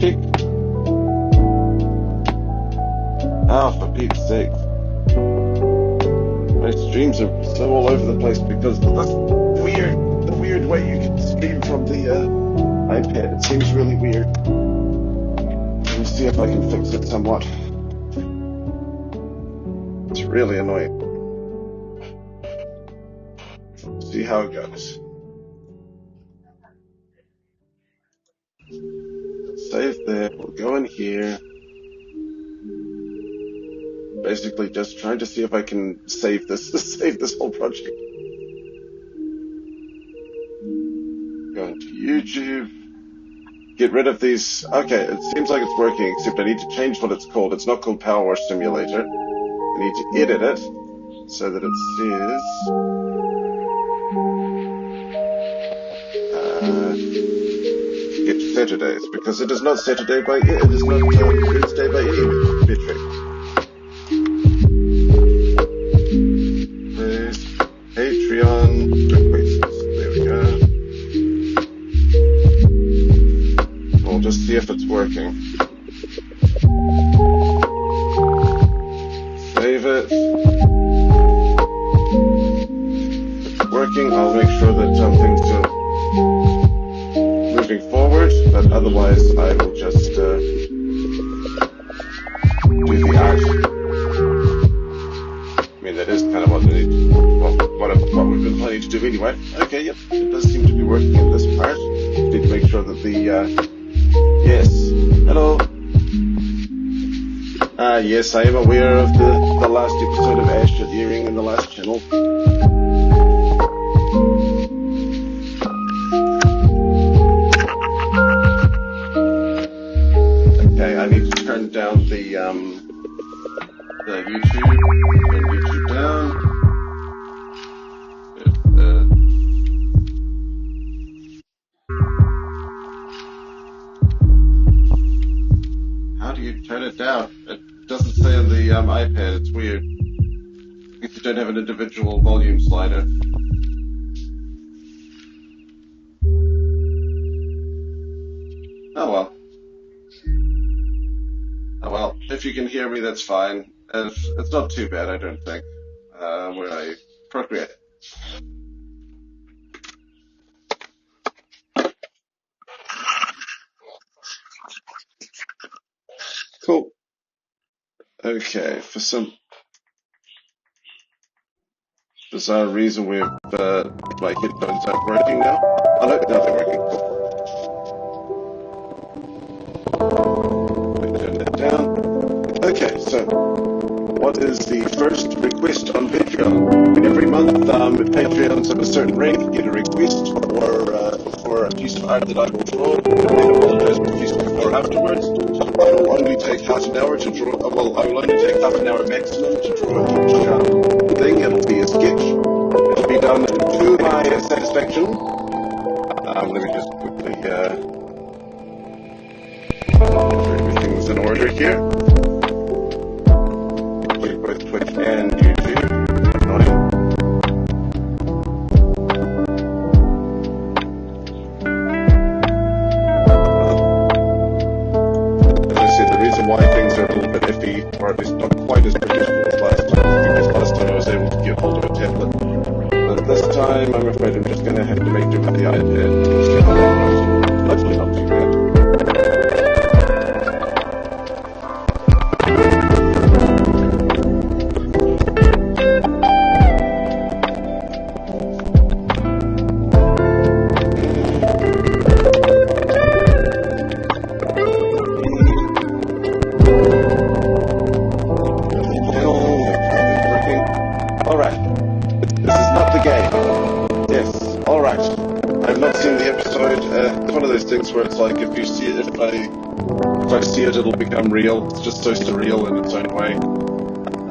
check. Ah, for Pete's sake. My streams are so all over the place because of the weird way you can stream from the iPad. It seems really weird. Let me see if I can fix it somewhat. It's really annoying. See how it goes. Save there. We'll go in here. Basically, just trying to see if I can save this whole project. Go into YouTube. Get rid of these. Okay, it seems like it's working, except I need to change what it's called. It's not called Power Wash Simulator. I need to edit it so that it says skip Saturdays, because it is not Saturday by it is not Wednesday by any metric. There's Patreon requests. There we go. We'll just see if it's working. Save it. If it's working, I'll make sure that things are moving forward, but otherwise I will just do the art. I mean, that is kind of what we've been planning to do anyway. Okay, yep, it does seem to be working in this part. Need to make sure that the yes, hello. Yes, I am aware of the last episode of Ash airing in the last channel. Okay, I need to turn down the YouTube. Turn YouTube down. How do you turn it down? It doesn't say on the iPad. It's weird. I guess you don't have an individual volume slider. Oh well. Oh well. If you can hear me, that's fine. It's not too bad, I don't think. Where I procreate. Cool. Okay, for some bizarre reason my headphones aren't working now. Oh no, they're working. Cool. Let me turn that down. Okay, so what is the first request on Patreon? Every month, Patreons of a certain rank get a request for a piece of art that I will draw, and then apologize profusely for afterwards. I will only take half an hour to draw. Well, I will only take half an hour maximum to draw each thing. It'll be a sketch. It'll be done to my satisfaction. Let me just quickly make sure everything's in order here. Both Twitch and YouTube. As I said, the reason why things are a little bit iffy, or at least not quite as professional as last time, is because last time I was able to get hold of a tablet. But this time, I'm afraid I'm just going to have to make do with the iPad. See how that goes. Hopefully not too bad. Where it's like if I see it, it'll become real. It's just so surreal in its own way.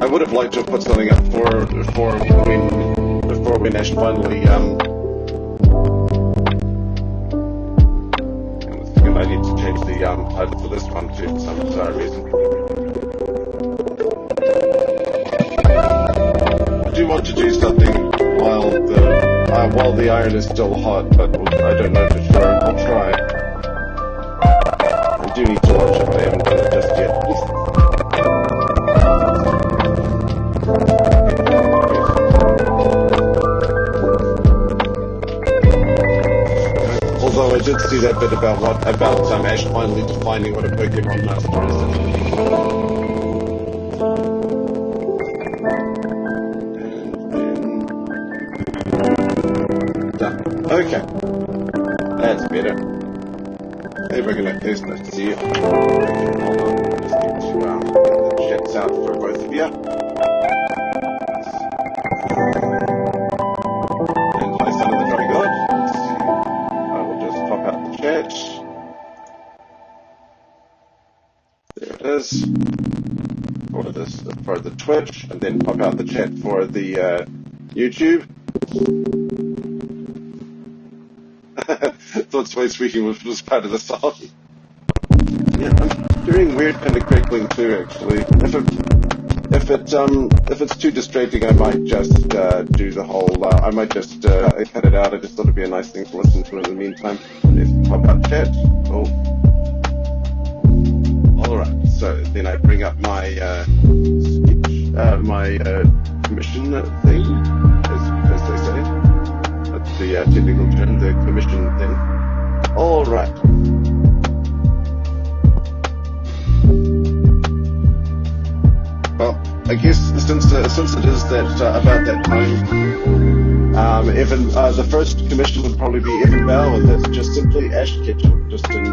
I would have liked to have put something up before when Ash finally I need to change the title for this one too for some bizarre reason. I do want to do something while the iron is still hot, but I don't know for sure. I'll try. do need to watch it, but I haven't done it just yet. Although I did see that bit about Ash finally defining what a Pokemon Master is. And then done. Okay, that's better. Hey, we're gonna taste that. See you. Okay, hold on. Just need to get the checks out for both of you. And hi, son of the Tropic God. Let's see. I will just pop out the chat. There it is. For the Twitch, and then pop out the chat for the YouTube. Thought Sway Speaking was part of the song. Yeah, I'm hearing weird kind of crackling too, actually. If it's too distracting, I might just do the whole. I might just cut it out. I just thought it'd be a nice thing to listen to in the meantime. Let's pop out chat. Oh, all right. So then I bring up my commission thing, as they say. That's the technical term, the commission thing. All right. Well, I guess since it is that about that time, Evan, the first commission would probably be Evan Bell, and that's just simply Ash Ketchum, just in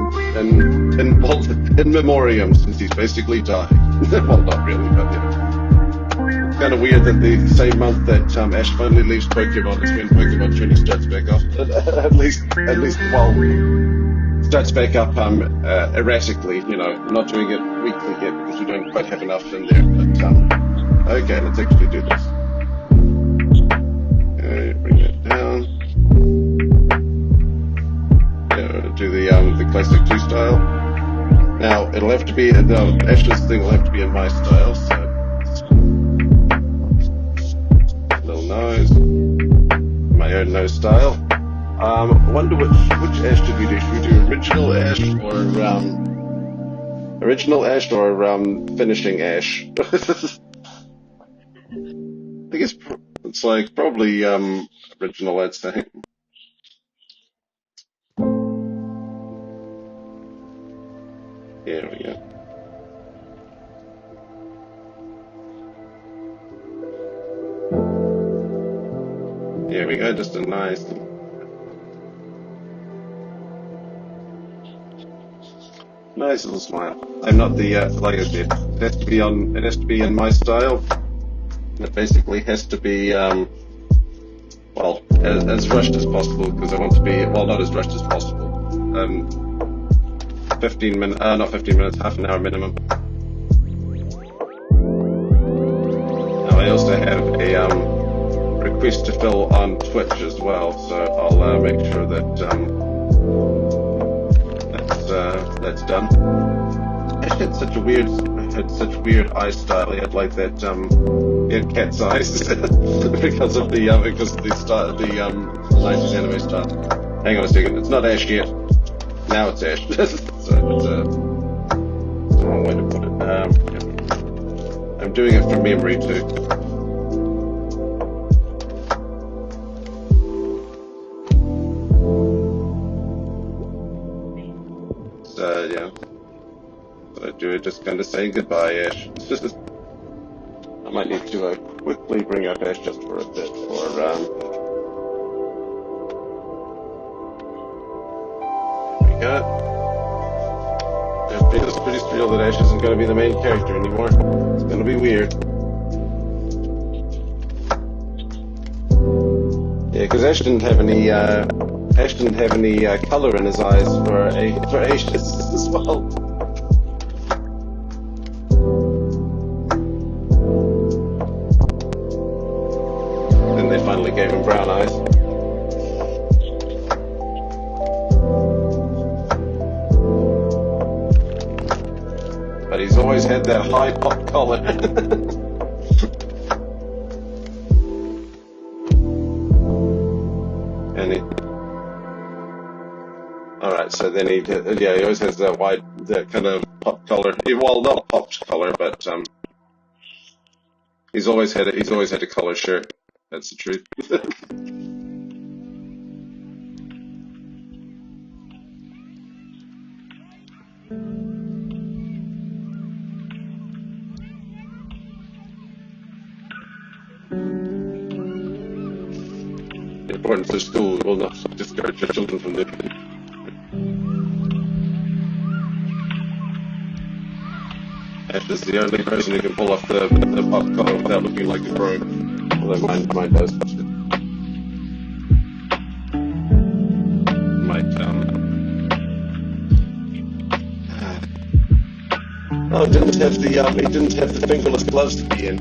memoriam, since he's basically died. Well, not really, but yeah. It's kind of weird that the same month that Ash finally leaves Pokemon is when Pokemon Journey starts back up. at least, well, starts back up erratically, you know, not doing it weekly yet because we don't quite have enough in there. But okay, let's actually do this. Okay, bring that down. Do the classic 2 style. Now it'll have to be Ash's thing will have to be in my style. So little nose, my own nose style. I wonder which Ash did we do? Should we do original Ash or finishing Ash? I think it's like probably original, I'd say. Here we go. Here we go, just a nice little smile. I'm not the like I said, it has to be in my style. It basically has to be well, as rushed as possible, because I want to be, well, not as rushed as possible. 15 minutes, not 15 minutes, half an hour minimum. Now I also have a request to fill on Twitch as well, so I'll make sure that that's done. Ash had such weird eye style. He had like that he had cat's eyes because of the 90s anime style. Hang on a second, it's not Ash yet. Now it's Ash. So it's the wrong way to put it. I'm doing it from memory too. So yeah, what I do is just kind of saying goodbye, Ash. I might need to quickly bring up Ash just for a bit, or there we go. It's pretty surreal that Ash isn't going to be the main character anymore. It's going to be weird. Yeah, because Ash didn't have any color in his eyes for Ages as well. Then they finally gave him brown eyes. But he's always had that high pop collar. so then he always has that kind of pop color. Well, not a popped color, but he's always had a collar shirt. That's the truth. Important for school will not discourage your children from living. Ash is the only person who can pull off the pop collar without looking like a bro. Although mine does. Oh, he didn't have the fingerless gloves to be in.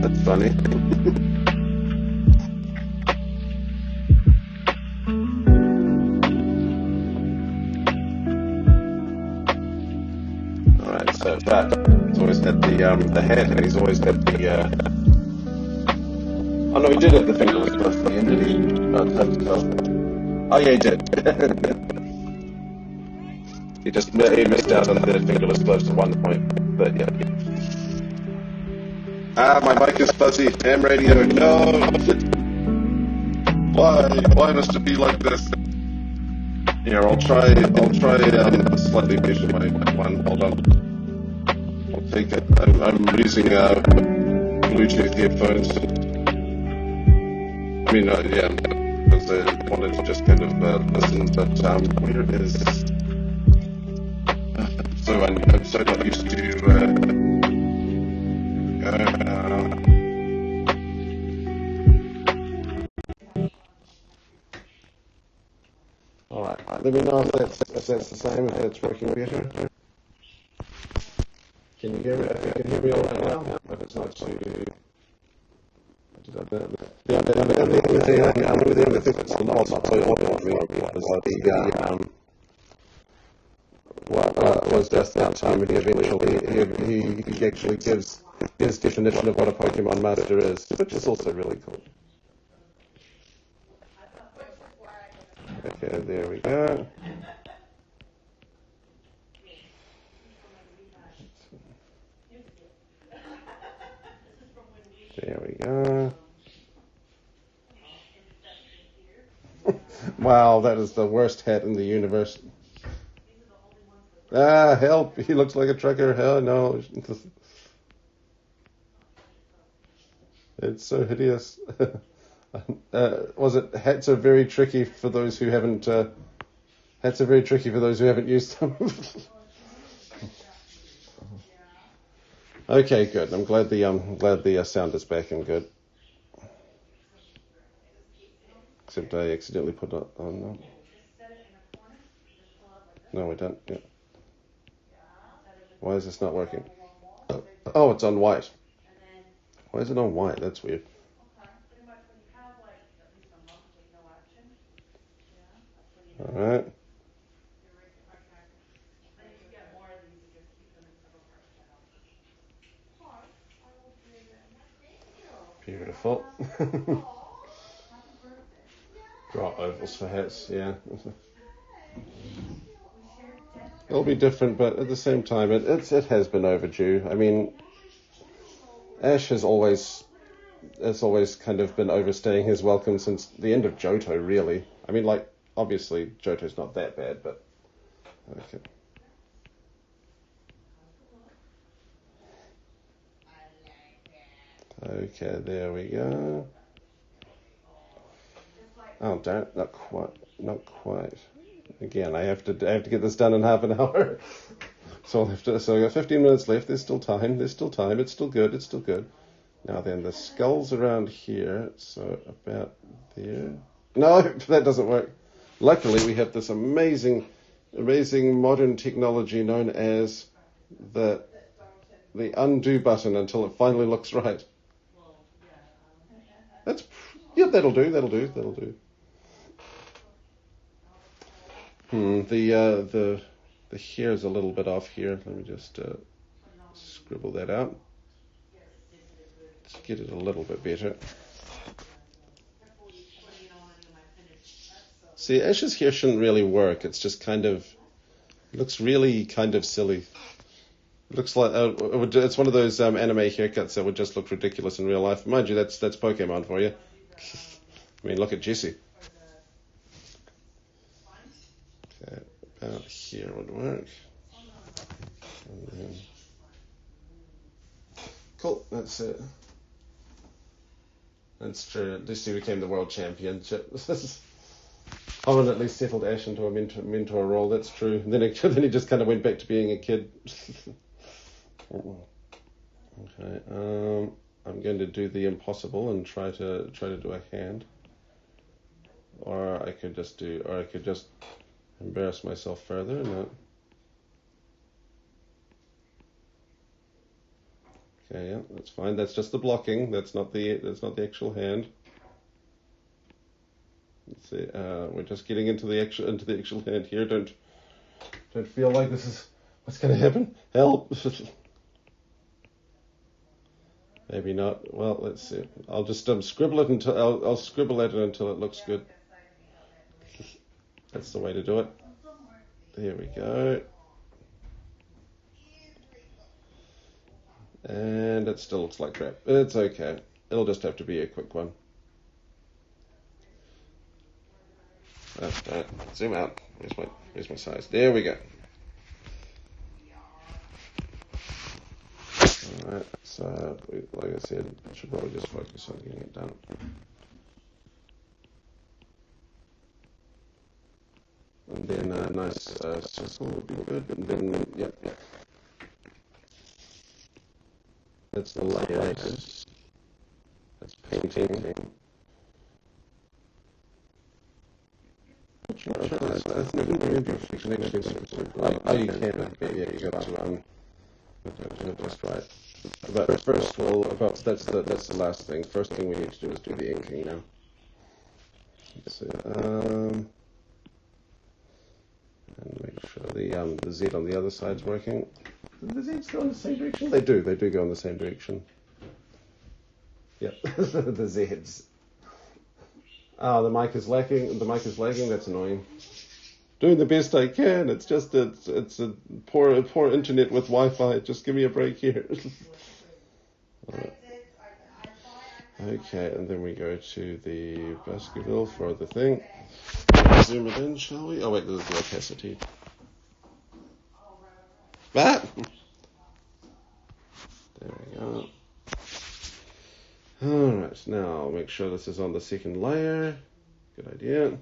That's funny. Alright, so but he's always had the hat, and he's always had the oh no, he did have the fingerless gloves at the end, did he? No, it's hard to tell. Oh yeah, he did. He missed out on the fingerless gloves at one point, but yeah. My mic is fuzzy. Ham radio, no! Why must it be like this? Here, I'll try slightly measure my one. Hold on. I'll take it. I'm using Bluetooth headphones. I mean, yeah, because I wanted to just kind of listen, but where is... I'm so not used to Alright, let me know if that's the same, if that's working better. Can you hear me? If you can hear me all right now? If it's not too... The only thing that it's not totally obvious was just that time when he actually gives his definition of what a Pokemon Master is, which is also really cool. Okay, there we go. There we go. Wow, that is the worst hat in the universe. Help! He looks like a trucker. Hell no. It's so hideous. Hats are very tricky for those who haven't used them. Okay, good. I'm glad the sound is back and good. Except I accidentally put it on. No, we don't. Yeah. Why is this not working? Oh, it's on white. Why is it on white? That's weird. All right. Beautiful. Draw ovals for hats, yeah. It'll be different, but at the same time, it has been overdue. I mean, Ash has always kind of been overstaying his welcome since the end of Johto, really. I mean, like, obviously, Johto's not that bad, but... Okay. Okay, there we go. Oh, darn it, not quite. Again, I have to get this done in half an hour. So I got 15 minutes left. There's still time. It's still good. Now then, the skull's around here, so about there. No, that doesn't work. Luckily, we have this amazing modern technology known as the undo button until it finally looks right. That'll do. The hair is a little bit off here. Let me just scribble that out. Let's get it a little bit better. See, Ash's here shouldn't really work. It's just looks really kind of silly. It looks like it's one of those anime haircuts that would just look ridiculous in real life. Mind you, that's Pokemon for you. I mean, look at Jessie. Okay, about here would work. And then, cool, that's it. That's true. At least he became the world championship. Permanently settled Ash into a mentor role. That's true. And then he just kind of went back to being a kid. Okay. I'm going to do the impossible and try to do a hand. Or I could just embarrass myself further. No. Okay, yeah, that's fine. That's just the blocking. That's not the actual hand. Let's see. We're just getting into the actual hand here. Don't feel like this is what's going to happen. Help. Maybe not. Well, let's see. I'll just scribble it until I'll scribble at it until it looks good. That's the way to do it. There we go. And it still looks like crap. It's okay. It'll just have to be a quick one. Zoom out. Where's my size? There we go. Alright, so like I said, I should probably just focus on getting it done. And then a nice circle would be good. And then, yep. That's the layers. That's painting. I think you can, but yeah, you got to do it just right. But first, that's the last thing. First thing we need to do is do the inking now. Let's see. And make sure the Z on the other side's working. Do the Z's go in the same direction? They do go in the same direction. Yep, the Z's. Oh, the mic is lagging. That's annoying. Doing the best I can. It's just it's a poor internet with Wi-Fi. Just give me a break here. Right. Okay, and then we go to the Baskerville for the thing. Zoom it in, shall we? Oh wait, there's the opacity. There we go. Alright, now I'll make sure this is on the second layer. Good idea.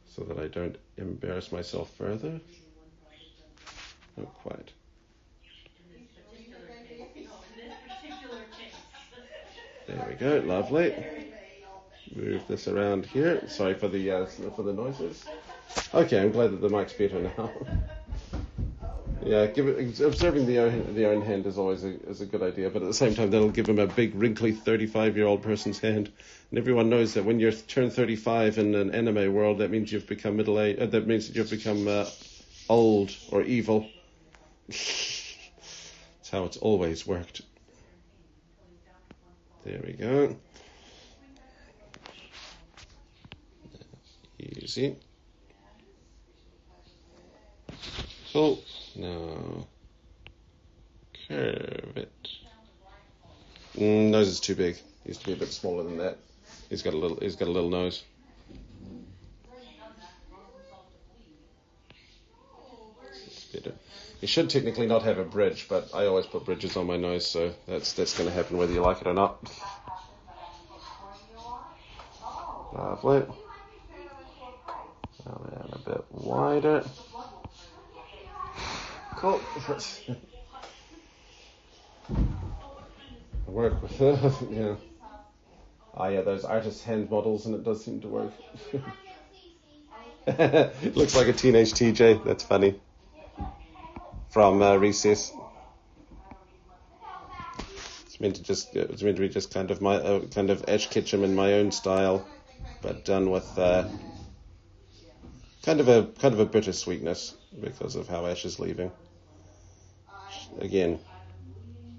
So that I don't embarrass myself further. Not quite. There we go, lovely. Move this around here. Sorry for the noises. Okay, I'm glad that the mic's better now. Yeah, observing the own hand is always a good idea, but at the same time, that'll give him a big, wrinkly 35-year-old person's hand. And everyone knows that when you turn 35 in an anime world, that means you've become middle-aged. That means that you've become old or evil. That's how it's always worked. There we go. Easy. Cool. Now, curve it. Nose is too big. He used to be a bit smaller than that. He's got a little nose. Better. He should technically not have a bridge, but I always put bridges on my nose, so that's going to happen whether you like it or not. Lovely. Now then a bit wider. Cool. Work with it. Yeah. Oh yeah, those artist hand models, and it does seem to work. It looks like a teenage TJ. That's funny. From Recess. It's meant to be just kind of my kind of Ash Ketchum in my own style, but done with kind of a bittersweetness because of how Ash is leaving. Again,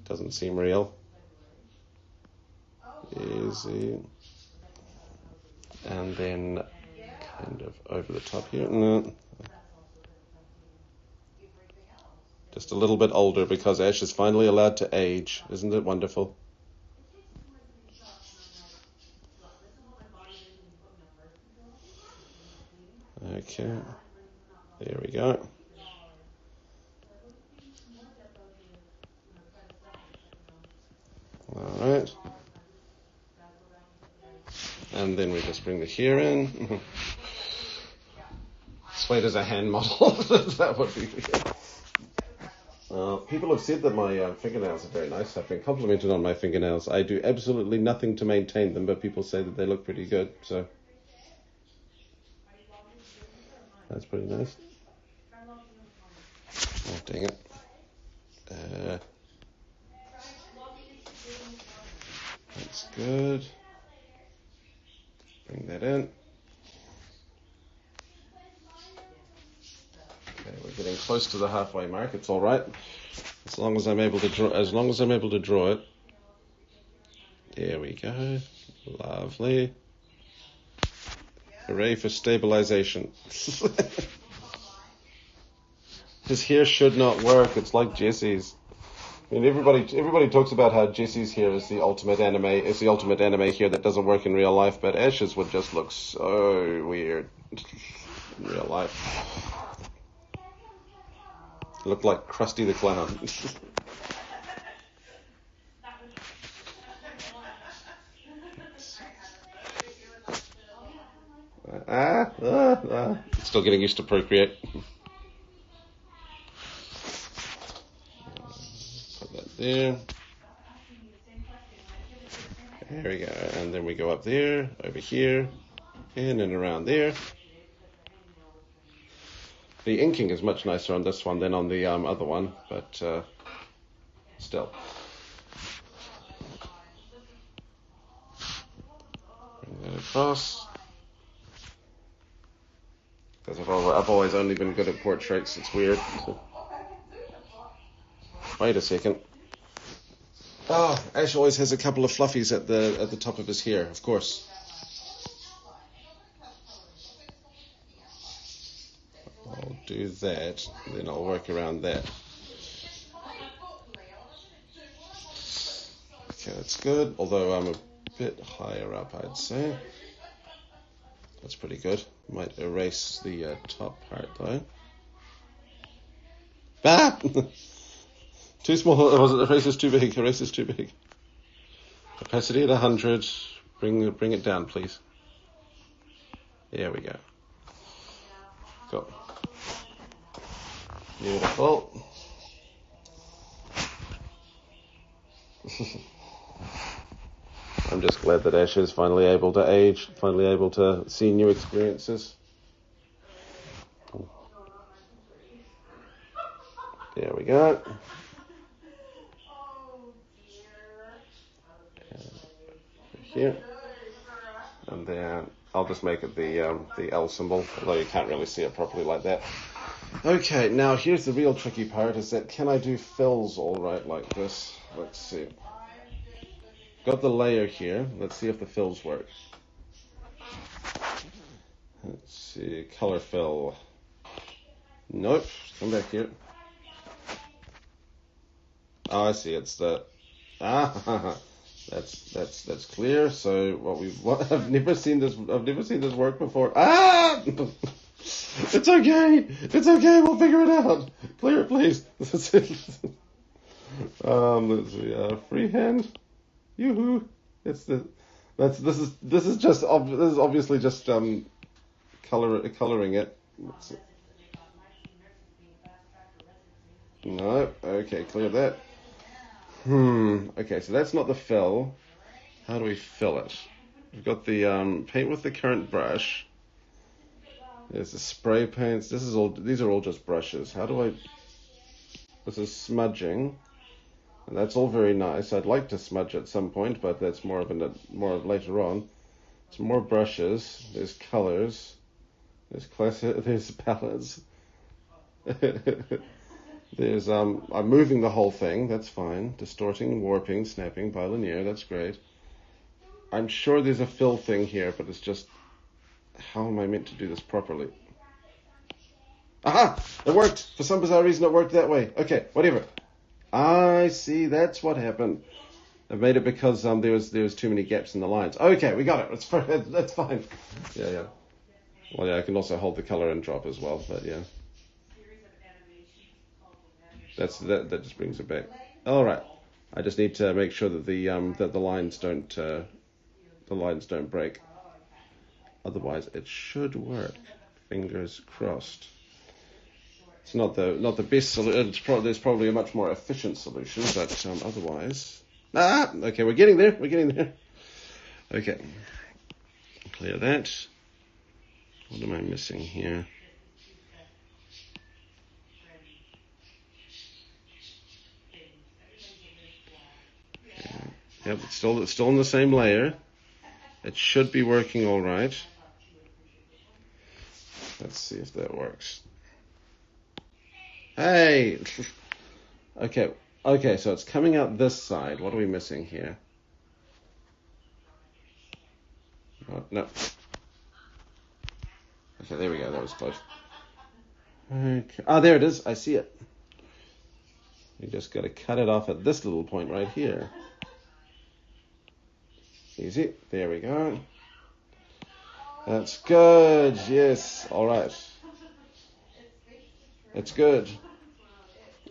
doesn't seem real. Easy. And then kind of over the top here. No. Just a little bit older because Ash is finally allowed to age. Isn't it wonderful? Okay. There we go. Alright. And then we just bring the hair in. Sweet as a hand model. That would be good. People have said that my fingernails are very nice. I've been complimented on my fingernails. I do absolutely nothing to maintain them, but people say that they look pretty good, so that's pretty nice. Oh, dang it. That's good. Bring that in. Okay, we're getting close to the halfway mark. It's all right, as long as I'm able to draw. As long as I'm able to draw it. There we go. Lovely. Hooray for stabilization. His hair should not work. It's like Jesse's. I mean, everybody talks about how Jesse's hair is the ultimate anime hair that doesn't work in real life, but Ash's would just look so weird in real life. Looked like Krusty the Clown. Still getting used to Procreate. Put that there. There we go. And then we go up there, over here, in and around there. The inking is much nicer on this one than on the other one, but still. Bring that across. Because I've always only been good at portraits. It's weird. Wait a second. Oh, Ash always has a couple of fluffies at the top of his hair, of course. I'll do that, then I'll work around that. Okay, that's good, although I'm a bit higher up, I'd say. That's pretty good. Might erase the top part, though. Ah! Too small. Erase is too big. Erase is too big. Opacity at 100. Bring it down, please. There we go. Cool. Beautiful. I'm just glad that Ash is finally able to age, finally able to see new experiences. There we go. Here. And then I'll just make it the L symbol, although you can't really see it properly like that. Okay, now here's the real tricky part, is that can I do fills all right like this? Let's see. Got the layer here. Let's see if the fills work. Let's see. Color fill. Nope. Come back here. Oh, I see. It's the... That's clear. So I've never seen this work before. It's okay. It's okay. We'll figure it out. Clear it, please. Let's see. Freehand. Yoo-hoo. This is obviously just coloring it. No. Okay, clear that. Okay, so that's not the fill. How do we fill it? We've got the paint with the current brush. There's the spray paints. These are all just brushes. This is smudging. And that's all very nice. I'd like to smudge at some point, but that's more of later on. Some more brushes. There's colors. There's palettes. There's I'm moving the whole thing. That's fine. Distorting, warping, snapping, bilinear. That's great. I'm sure there's a fill thing here, but it's just How am I meant to do this properly? Aha! It worked! For some bizarre reason it worked that way. Okay, whatever. I see, that's what happened. I made it because there was too many gaps in the lines. Okay, we got it. That's fine. Yeah. Well, yeah, I can also hold the color and drop as well, but yeah. That just brings it back. All right. I just need to make sure that the lines don't break. Otherwise, it should work. Fingers crossed. It's not the best solution. There's probably a much more efficient solution, but otherwise. Okay, we're getting there. Okay, clear that. What am I missing here? Okay. Yep, it's still in the same layer. It should be working all right. Let's see if that works. Hey! Okay, so it's coming out this side. What are we missing here? Oh, no. Okay, there we go. That was close. Okay. There it is. I see it. You just got to cut it off at this little point right here. Easy. There we go. That's good. Yes. All right. It's good.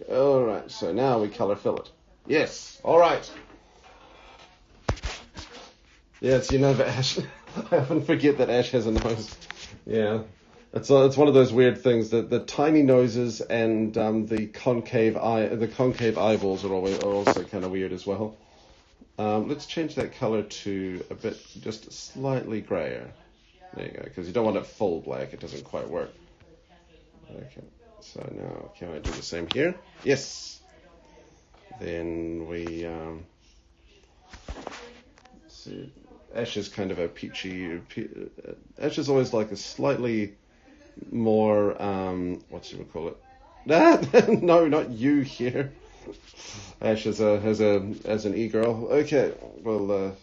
All right. So now we color fill it. Yes. All right. Yes, you know that Ash. I often forget that Ash has a nose. Yeah. It's one of those weird things that the tiny noses and the concave eyeballs are also kind of weird as well. Let's change that color to a bit just slightly grayer. There you go, because you don't want it full black. It doesn't quite work. Okay. So now can I do the same here? Yes. Then we see. Ash is kind of a peachy. Ash is always like a slightly more what should we call it? No, not you here. Ash as an e-girl. Okay, we'll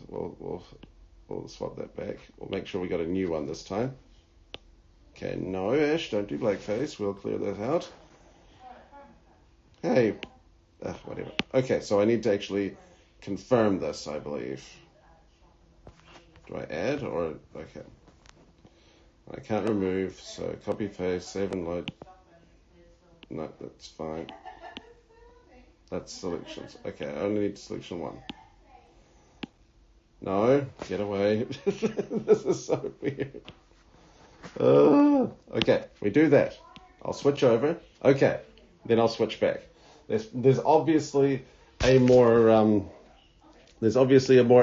swap that back. We'll make sure we got a new one this time. Okay, no, Ash, don't do blackface. We'll clear that out. Hey, whatever. Okay, so I need to actually confirm this, I believe. Do I add or okay? I can't remove, so copy paste, save and load. No, that's fine. That's selections. Okay, I only need selection 1. No, get away. This is so weird. Okay, we do that. I'll switch over. Okay, then I'll switch back. There's obviously a more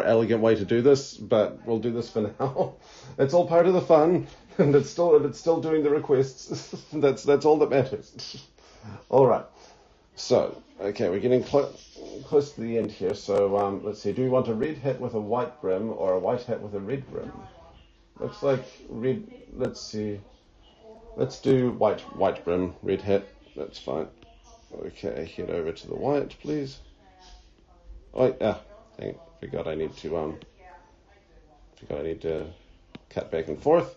elegant way to do this, but we'll do this for now. It's all part of the fun, and it's still doing the requests. That's all that matters. All right. So, okay, we're getting close to the end here. So, let's see. Do we want a red hat with a white brim or a white hat with a red brim? Looks like red. Let's see. Let's do white brim, red hat. That's fine. Okay, head over to the white, please. Oh, forgot I need to cut back and forth.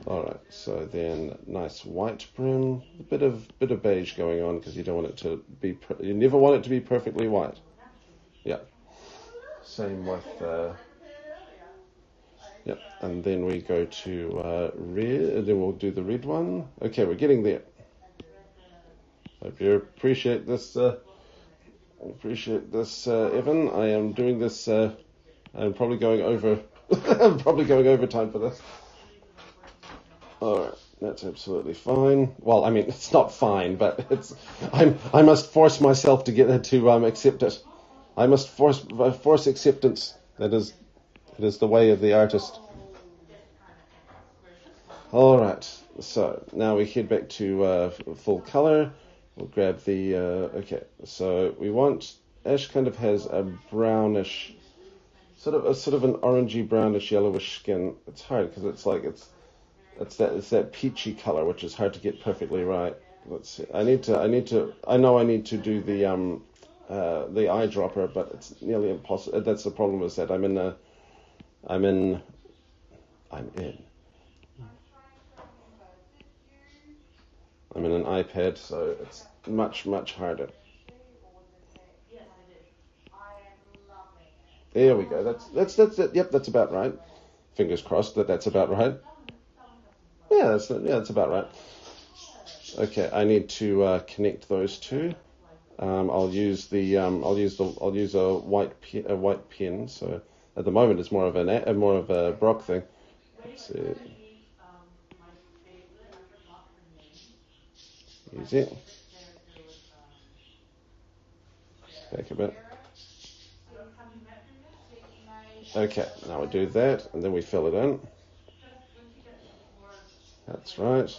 All right, so then nice white brim, a bit of beige going on because you don't want it to be. You never want it to be perfectly white. Yeah. Same with. Yep, and then we go to red. Then we'll do the red one. Okay, we're getting there. Hope you appreciate this. Evan. I am doing this. I'm probably going over. I'm probably going overtime for this. All right, that's absolutely fine. Well, I mean, it's not fine, but I must force myself to get to accept it. I must force acceptance. It is the way of the artist. All right, so now we head back to full color. We'll grab the, okay, so we want, Ash kind of has a brownish, sort of an orangey brownish yellowish skin. It's hard because it's that peachy color, which is hard to get perfectly right. Let's see, I know I need to do the eyedropper, but it's nearly impossible. That's the problem, is that I'm in I'm in an iPad, so it's much, much harder. There we go. That's it. Yep, that's about right. Fingers crossed that's about right. Yeah, that's about right. Okay, I need to connect those two. I'll use a white pen. So at the moment it's more of a Brock thing. Let's see. Easy. Back a bit. Okay, now we do that, and then we fill it in. That's right.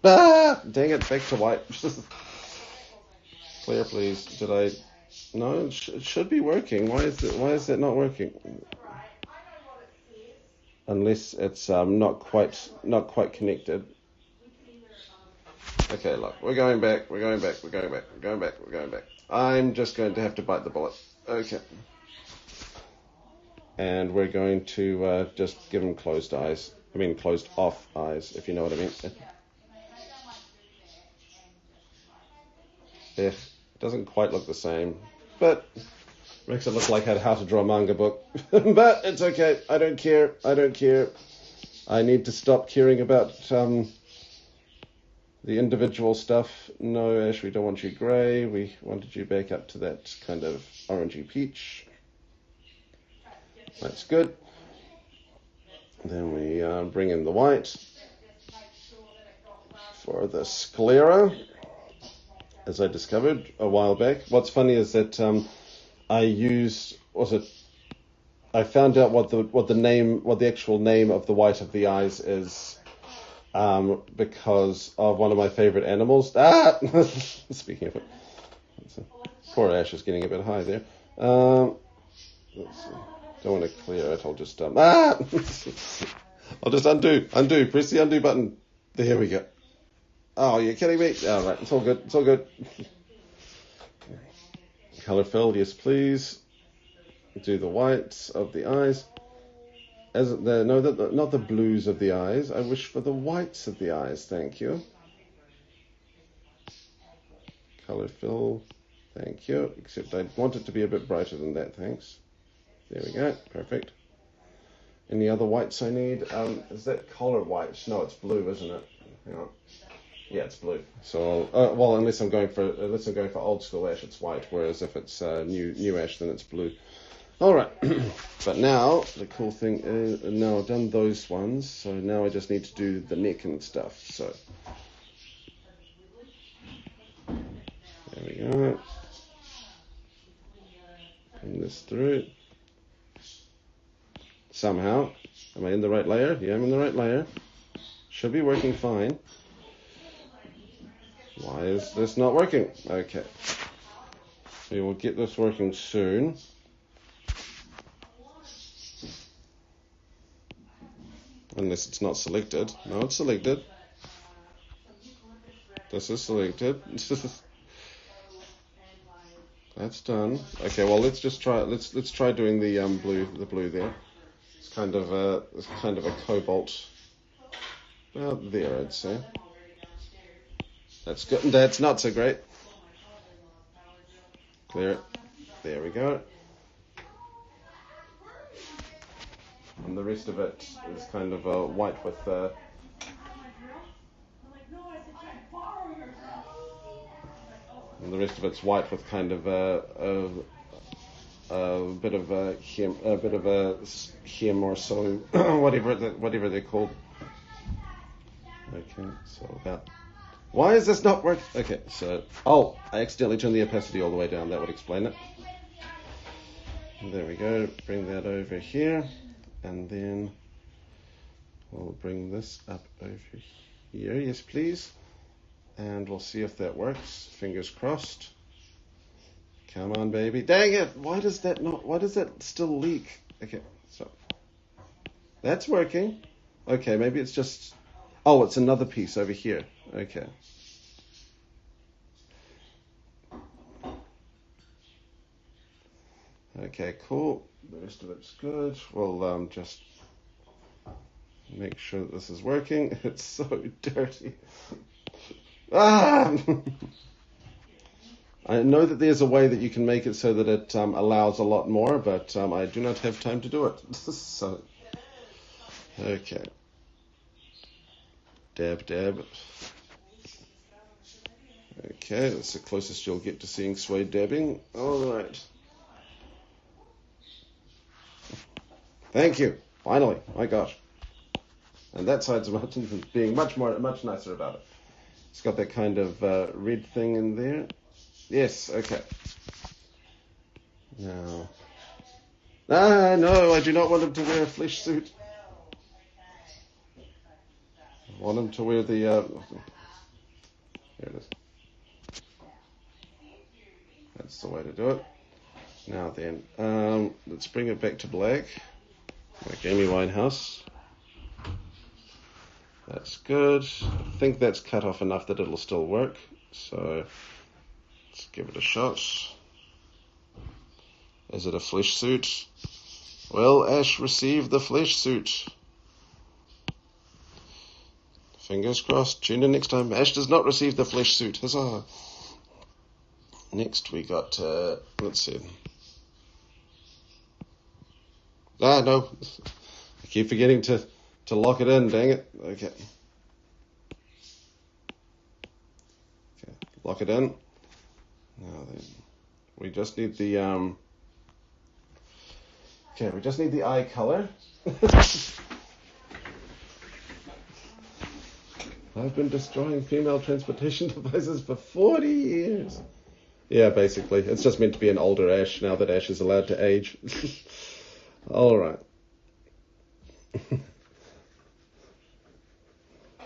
Ah! Dang it, back to white. Clear, please. Did I? No, it should be working. Why is that not working? Unless it's not quite connected. Okay, look, we're going back. I'm just going to have to bite the bullet. Okay. And we're going to just give him closed off eyes, if you know what I mean. It doesn't quite look the same, but makes it look like how to draw a manga book. But it's okay. I don't care. I need to stop caring about the individual stuff. No, Ash, we don't want you grey. We wanted you back up to that kind of orangey peach. That's good. Then we bring in the white for the sclera, as I discovered a while back. What's funny is that I found out what the actual name of the white of the eyes is because of one of my favorite animals. Speaking of it, poor Ash is getting a bit high there. Let's see. Don't want to clear it. I'll just I'll just undo. Press the undo button. There we go. Oh, you're kidding me? All right, it's all good. Color fill, yes, please. Do the whites of the eyes. Not the blues of the eyes. I wish for the whites of the eyes. Thank you. Color fill. Thank you. Except I want it to be a bit brighter than that. Thanks. There we go. Perfect. Any other whites I need? Is that color white? No, it's blue, isn't it? Hang on. Yeah, it's blue. So, unless I'm going for old school Ash, it's white. Whereas if it's new Ash, then it's blue. All right. But now the cool thing is, now I've done those ones. So now I just need to do the neck and stuff. So there we go. Bring this through. Somehow, am I in the right layer? Yeah, I'm in the right layer. Should be working fine. Why is this not working? Okay. We will get this working soon. Unless it's not selected. No, it's selected. This is selected. That's done. Okay, well let's just try. Let's try doing the blue there. It's kind of a cobalt. About there, I'd say. That's good. That's not so great. Clear it. There we go. And the rest of it is kind of white with and the rest of it's white with kind of a bit of a hem or so, whatever they're called. Okay, so about. Why is this not working? Okay, so I accidentally turned the opacity all the way down. That would explain it. There we go. Bring that over here. And then we'll bring this up over here. Yes, please. And we'll see if that works. Fingers crossed. Come on, baby. Dang it! Why does that still leak? Okay, so that's working. Okay, maybe it's just. Oh, it's another piece over here. Okay. Okay, cool. The rest of it's good. We'll just make sure that this is working. It's so dirty. Ah! I know that there's a way that you can make it so that it allows a lot more, but I do not have time to do it. So, okay. Dab, dab. Okay, that's the closest you'll get to seeing suede dabbing. All right. Thank you. Finally, my gosh. And that side's being much nicer about it. It's got that kind of red thing in there. Yes, okay. Now. No, I do not want him to wear a flesh suit. I want him to wear the... There it is. That's the way to do it. Now then, let's bring it back to black. Like Amy Winehouse. That's good. I think that's cut off enough that it'll still work. So let's give it a shot. Is it a flesh suit? Will Ash receive the flesh suit? Fingers crossed. Tune in next time. Ash does not receive the flesh suit. Huzzah. Next we got, let's see. No. I keep forgetting to lock it in, dang it. Okay. Lock it in. Now then, we just need the, we just need the eye color. I've been destroying female transportation devices for 40 years. Yeah, basically. It's just meant to be an older Ash now that Ash is allowed to age. All right.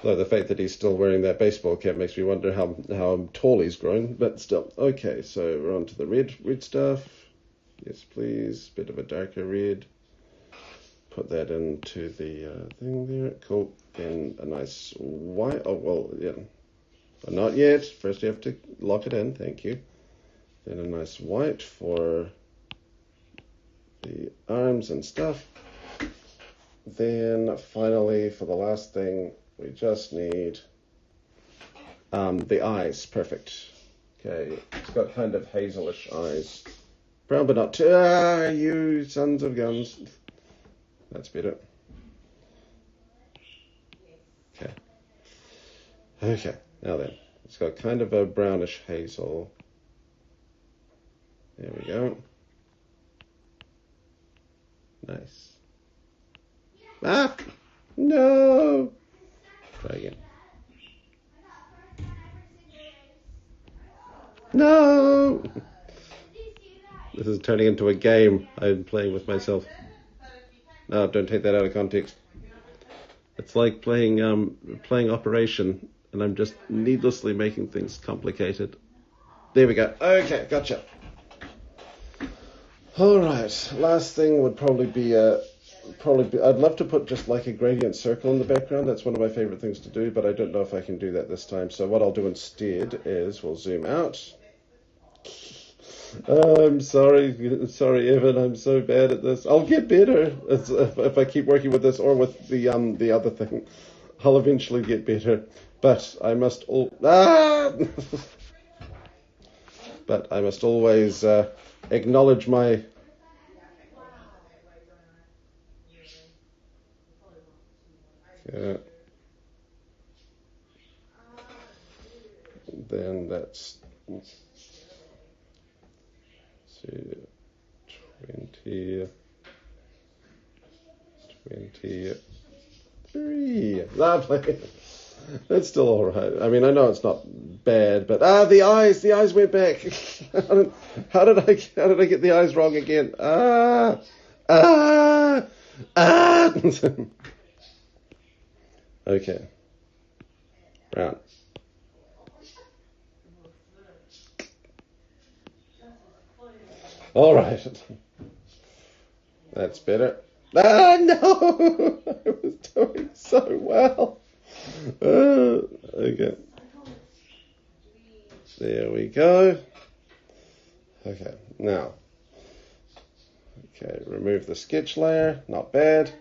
Though the fact that he's still wearing that baseball cap makes me wonder how tall he's grown, but still. Okay, so we're on to the red stuff. Yes, please. Bit of a darker red. Put that into the thing there. Cool. Then a nice white. Oh, well, yeah. But not yet. First you have to lock it in. Thank you. Then a nice white for the arms and stuff. Then finally, for the last thing, we just need the eyes. Perfect. Okay, it's got kind of hazelish eyes. Brown but not too... you sons of guns. That's better. Okay, now then. It's got kind of a brownish hazel. There we go. Nice. No! Try again. No! This is turning into a game I'm playing with myself. No, don't take that out of context. It's like playing Operation, and I'm just needlessly making things complicated. There we go. Okay, gotcha. All right. Last thing would probably be I'd love to put just like a gradient circle in the background. That's one of my favorite things to do, but I don't know if I can do that this time. So what I'll do instead is we'll zoom out. I'm sorry, Evan. I'm so bad at this. I'll get better if I keep working with this or with the other thing. I'll eventually get better, but I must but I must always acknowledge my. Yeah. Then that's 23. Lovely. That's still all right. I mean, I know it's not bad, but the eyes went back. How did I get the eyes wrong again? Okay. Round. All right. That's better. No! I was doing so well. Okay. There we go. Okay, now. Okay, remove the sketch layer. Not bad.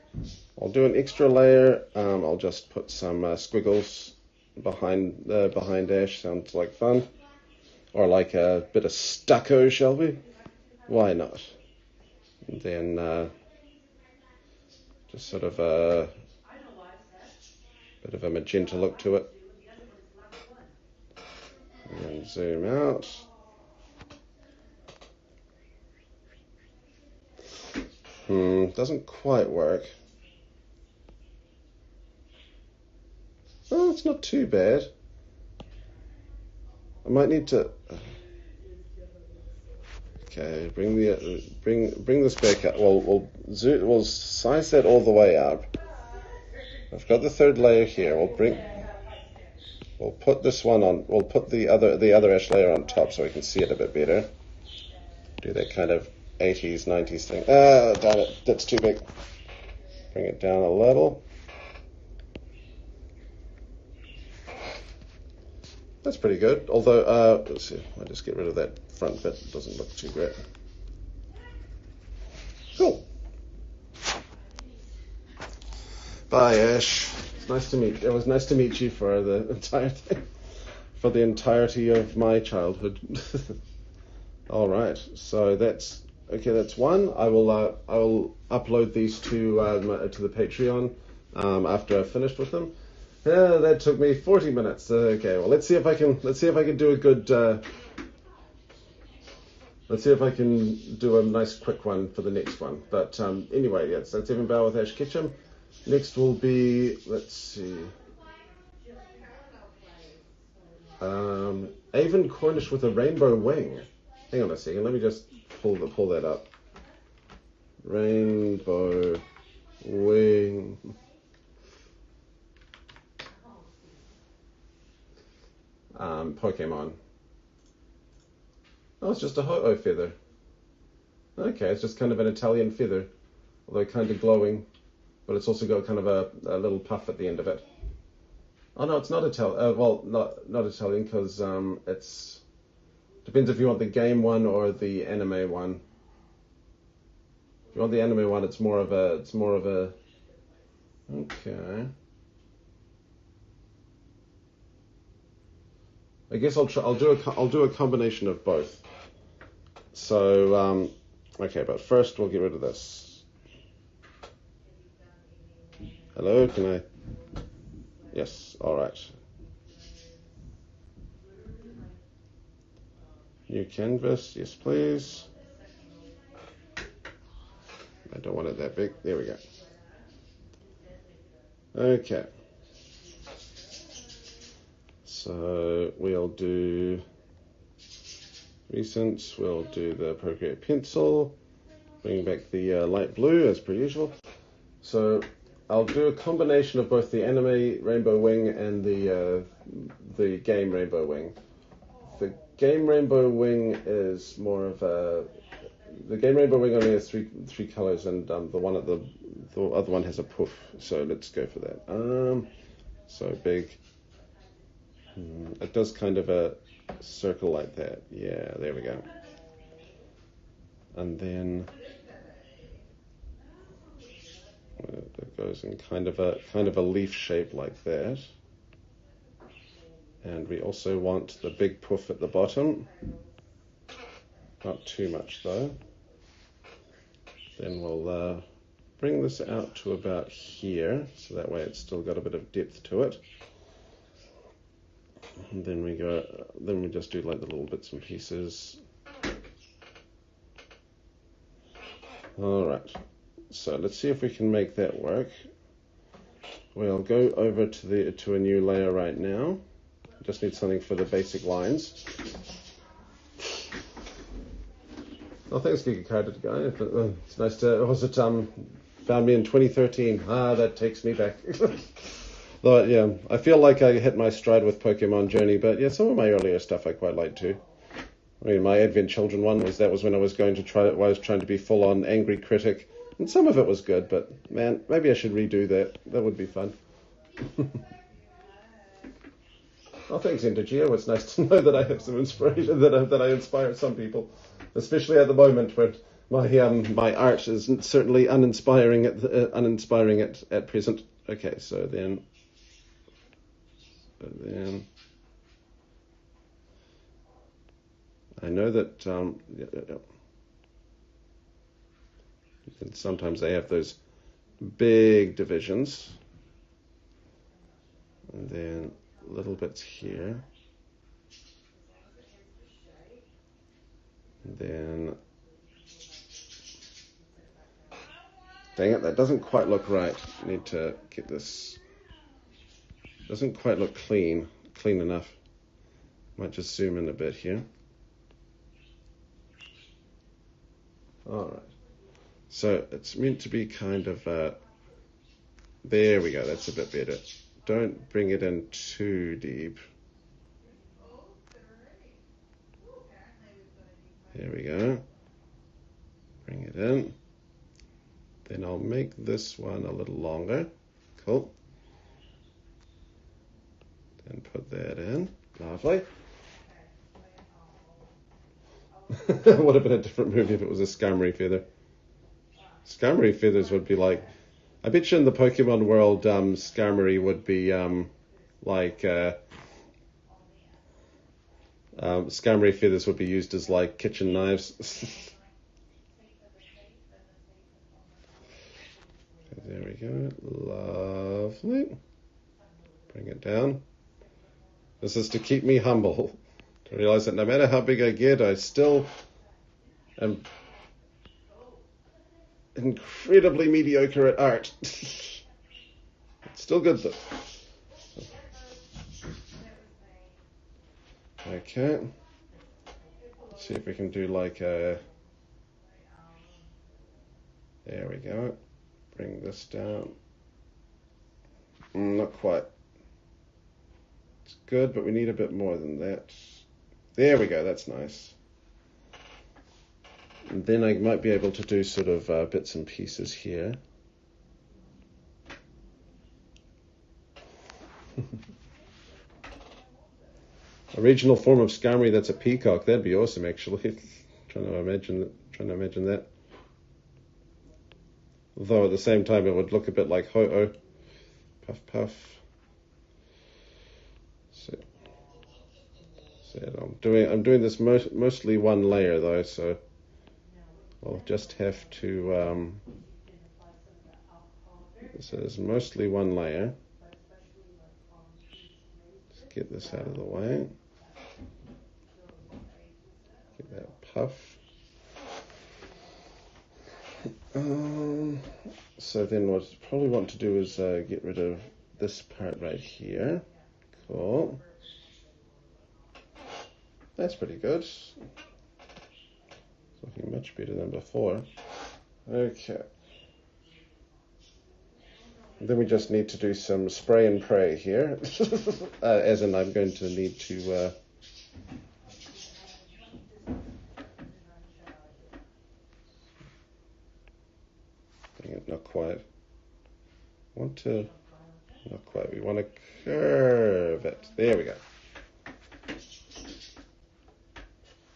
I'll do an extra layer. I'll just put some squiggles behind Ash sounds like fun. Or like a bit of stucco, shall we? Why not? And then just sort of a bit of a magenta look to it. And zoom out. Doesn't quite work. Oh, it's not too bad. I might need to. Okay, bring this back up. We'll size that all the way up. I've got the third layer here. We'll put this one on. We'll put the other ash layer on top so we can see it a bit better. Do that kind of 80s, 90s thing. Ah, damn it, that's too big. Bring it down a little. That's pretty good. Although, let's see, I'll just get rid of that front bit. It doesn't look too great. Cool. Bye, Ash. It's nice to meet you. It was nice to meet you for the entire thing, for the entirety of my childhood. All right. So that's okay. That's one. I will upload these to the Patreon after I've finished with them. That took me 40 minutes. Okay. Well, let's see if I can do a good. Let's see if I can do a nice quick one for the next one. But anyway, yes, that's Evan Bauer with Ash Ketchum. Next will be, let's see, Avon Cornish with a rainbow wing. Hang on a second, let me just pull that up. Rainbow wing. Pokemon. Oh, it's just a Ho-Oh feather. Okay, it's just kind of an Italian feather, although kind of glowing. But it's also got kind of a little puff at the end of it. Oh no, it's not Italian. Well, not Italian because it's depends if you want the game one or the anime one. If you want the anime one, it's more of a. Okay. I guess I'll do a combination of both. So okay, but first we'll get rid of this. Hello, can I? Yes, all right. New canvas, yes please. I don't want it that big. There we go. Okay. So we'll do recent, we'll do the Procreate pencil, bring back the light blue as per usual. So I'll do a combination of both the anime Rainbow Wing and the game Rainbow Wing. The game Rainbow Wing is more of a. The game Rainbow Wing only has three colors, and the other one has a poof. So let's go for that. So big. It does kind of a circle like that. Yeah, there we go. And then. It goes in kind of a leaf shape like that, and we also want the big poof at the bottom, not too much though. Then we'll bring this out to about here, so that way it's still got a bit of depth to it. And then we just do like the little bits and pieces. All right. So let's see if we can make that work. We'll go over to a new layer right now. Just need something for the basic lines. Oh, thanks, Giga Carded Guy. It's nice to. Was it found me in 2013? Ah, that takes me back. Though yeah, I feel like I hit my stride with Pokemon Journey, but yeah, some of my earlier stuff I quite liked too. I mean, my Advent Children one was when I was trying to be full on angry critic. And some of it was good, but man, maybe I should redo that. That would be fun. Oh, thanks, Intergeo. It's nice to know that I have some inspiration, that I inspire some people, especially at the moment when my art is certainly uninspiring at present. Okay, so then And then I know that sometimes they have those big divisions, and then little bits here, and then dang it, that doesn't quite look right. I need to get this. Doesn't quite look clean enough. Might just zoom in a bit here. All right. So it's meant to be kind of, there we go, that's a bit better. Don't bring it in too deep. There we go. Bring it in. Then I'll make this one a little longer. Cool. Then put that in. Lovely. Would have been a different movie if it was a Skarmory feather. Skarmory feathers would be like, I bet you in the Pokemon world, Skarmory would be Skarmory feathers would be used as like kitchen knives. There we go. Lovely. Bring it down. This is to keep me humble. To realize that no matter how big I get, I still am incredibly mediocre at art. It's still good though. Okay. Let's see if we can do like a... There we go. Bring this down. Not quite. It's good, but we need a bit more than that. There we go, that's nice. And then I might be able to do sort of bits and pieces here. A regional form of Skarmory that's a peacock. That'd be awesome, actually. trying to imagine that. Although at the same time it would look a bit like Ho-Oh. Puff puff. So I'm doing this mostly one layer though, so I'll just have to so there's mostly one layer. Let's get this out of the way. Get that puff. So then what I probably want to do is get rid of this part right here. Cool. That's pretty good. It's looking much better than before. Okay. And then we just need to do some spray and pray here. As in I'm going to need to... not quite. Not quite. We want to curve it. There we go.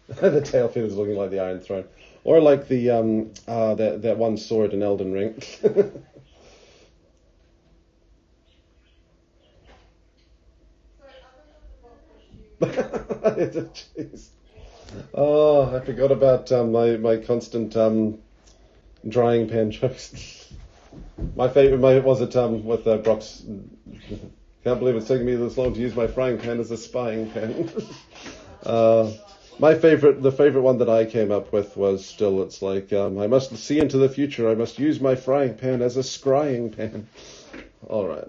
The tail feather's looking like the Iron Throne, or like the that one sword in Elden Ring. Jeez. Oh, I forgot about my constant drying pan jokes. My favorite was it with Brock's. Can't believe it's taking me this long to use my frying pan as a spying pan. The favorite one that I came up with was still, it's like, I must see into the future. I must use my frying pan as a scrying pan. All right.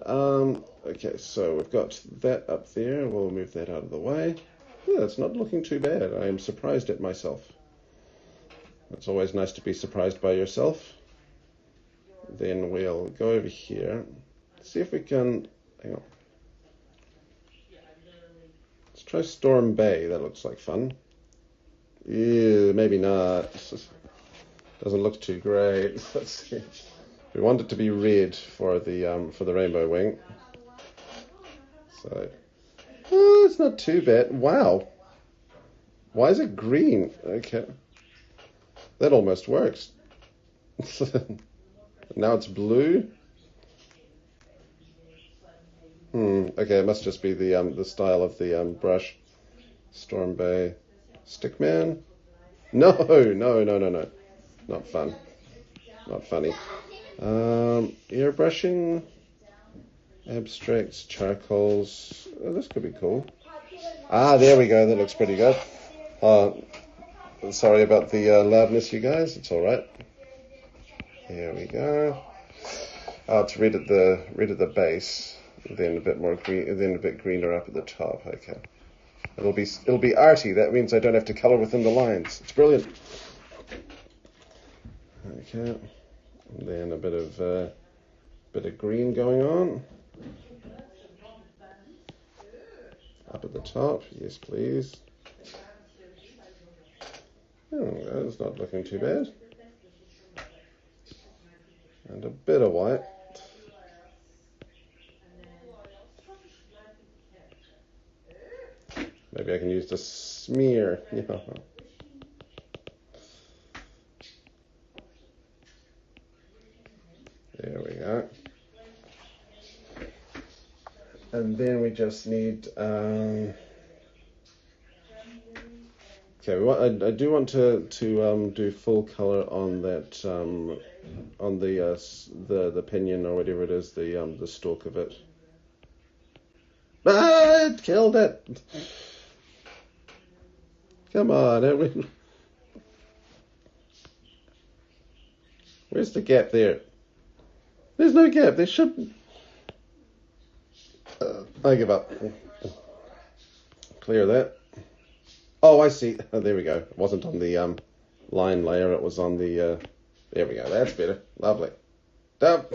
Okay, so we've got that up there. We'll move that out of the way. Yeah, it's not looking too bad. I am surprised at myself. It's always nice to be surprised by yourself. Then we'll go over here. See if we can... Hang on. Let's try Storm Bay. That looks like fun. Ew, maybe not. Doesn't look too great. Let's see. We want it to be red for the rainbow wing. So, it's not too bad. Wow. Why is it green? Okay. That almost works. Now it's blue. Okay, it must just be the style of the brush. Storm Bay. Stickman? No, no, no, no, no. Not fun. Not funny. Airbrushing. Abstracts, charcoals. Oh, this could be cool. Ah, there we go. That looks pretty good. Sorry about the loudness, you guys. It's all right. Here we go. To read at the base, then a bit more green, then a bit greener up at the top. Okay. It'll be arty. That means I don't have to color within the lines. It's brilliant. Okay. And then a bit of green going on. Up at the top, yes please. Oh, that's not looking too bad. And a bit of white. Maybe I can use the smear. Yeah. There we go. And then we just need. Okay, I do want to do full color on that on the pinion or whatever it is, the stalk of it. Ah, it killed it. Come on, everyone. Where's the gap there? There's no gap. There shouldn't. I give up. Clear that. Oh, I see. Oh, there we go. It wasn't on the line layer. It was on the. There we go. That's better. Lovely. Down.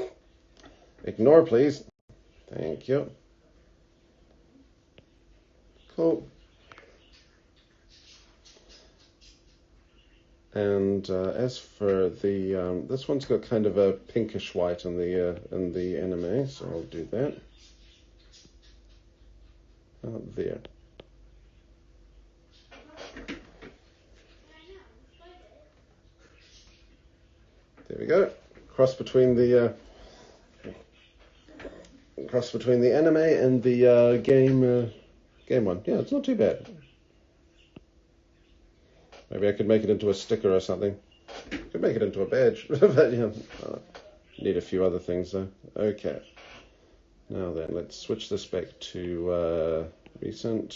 Ignore, please. Thank you. Cool. And as for the this one's got kind of a pinkish white in the anime, so I'll do that. There. There we go. Cross between the anime and the game one. Yeah, it's not too bad. Maybe I could make it into a sticker or something. Could make it into a badge, but yeah, need a few other things though. Okay. Now then, let's switch this back to recent.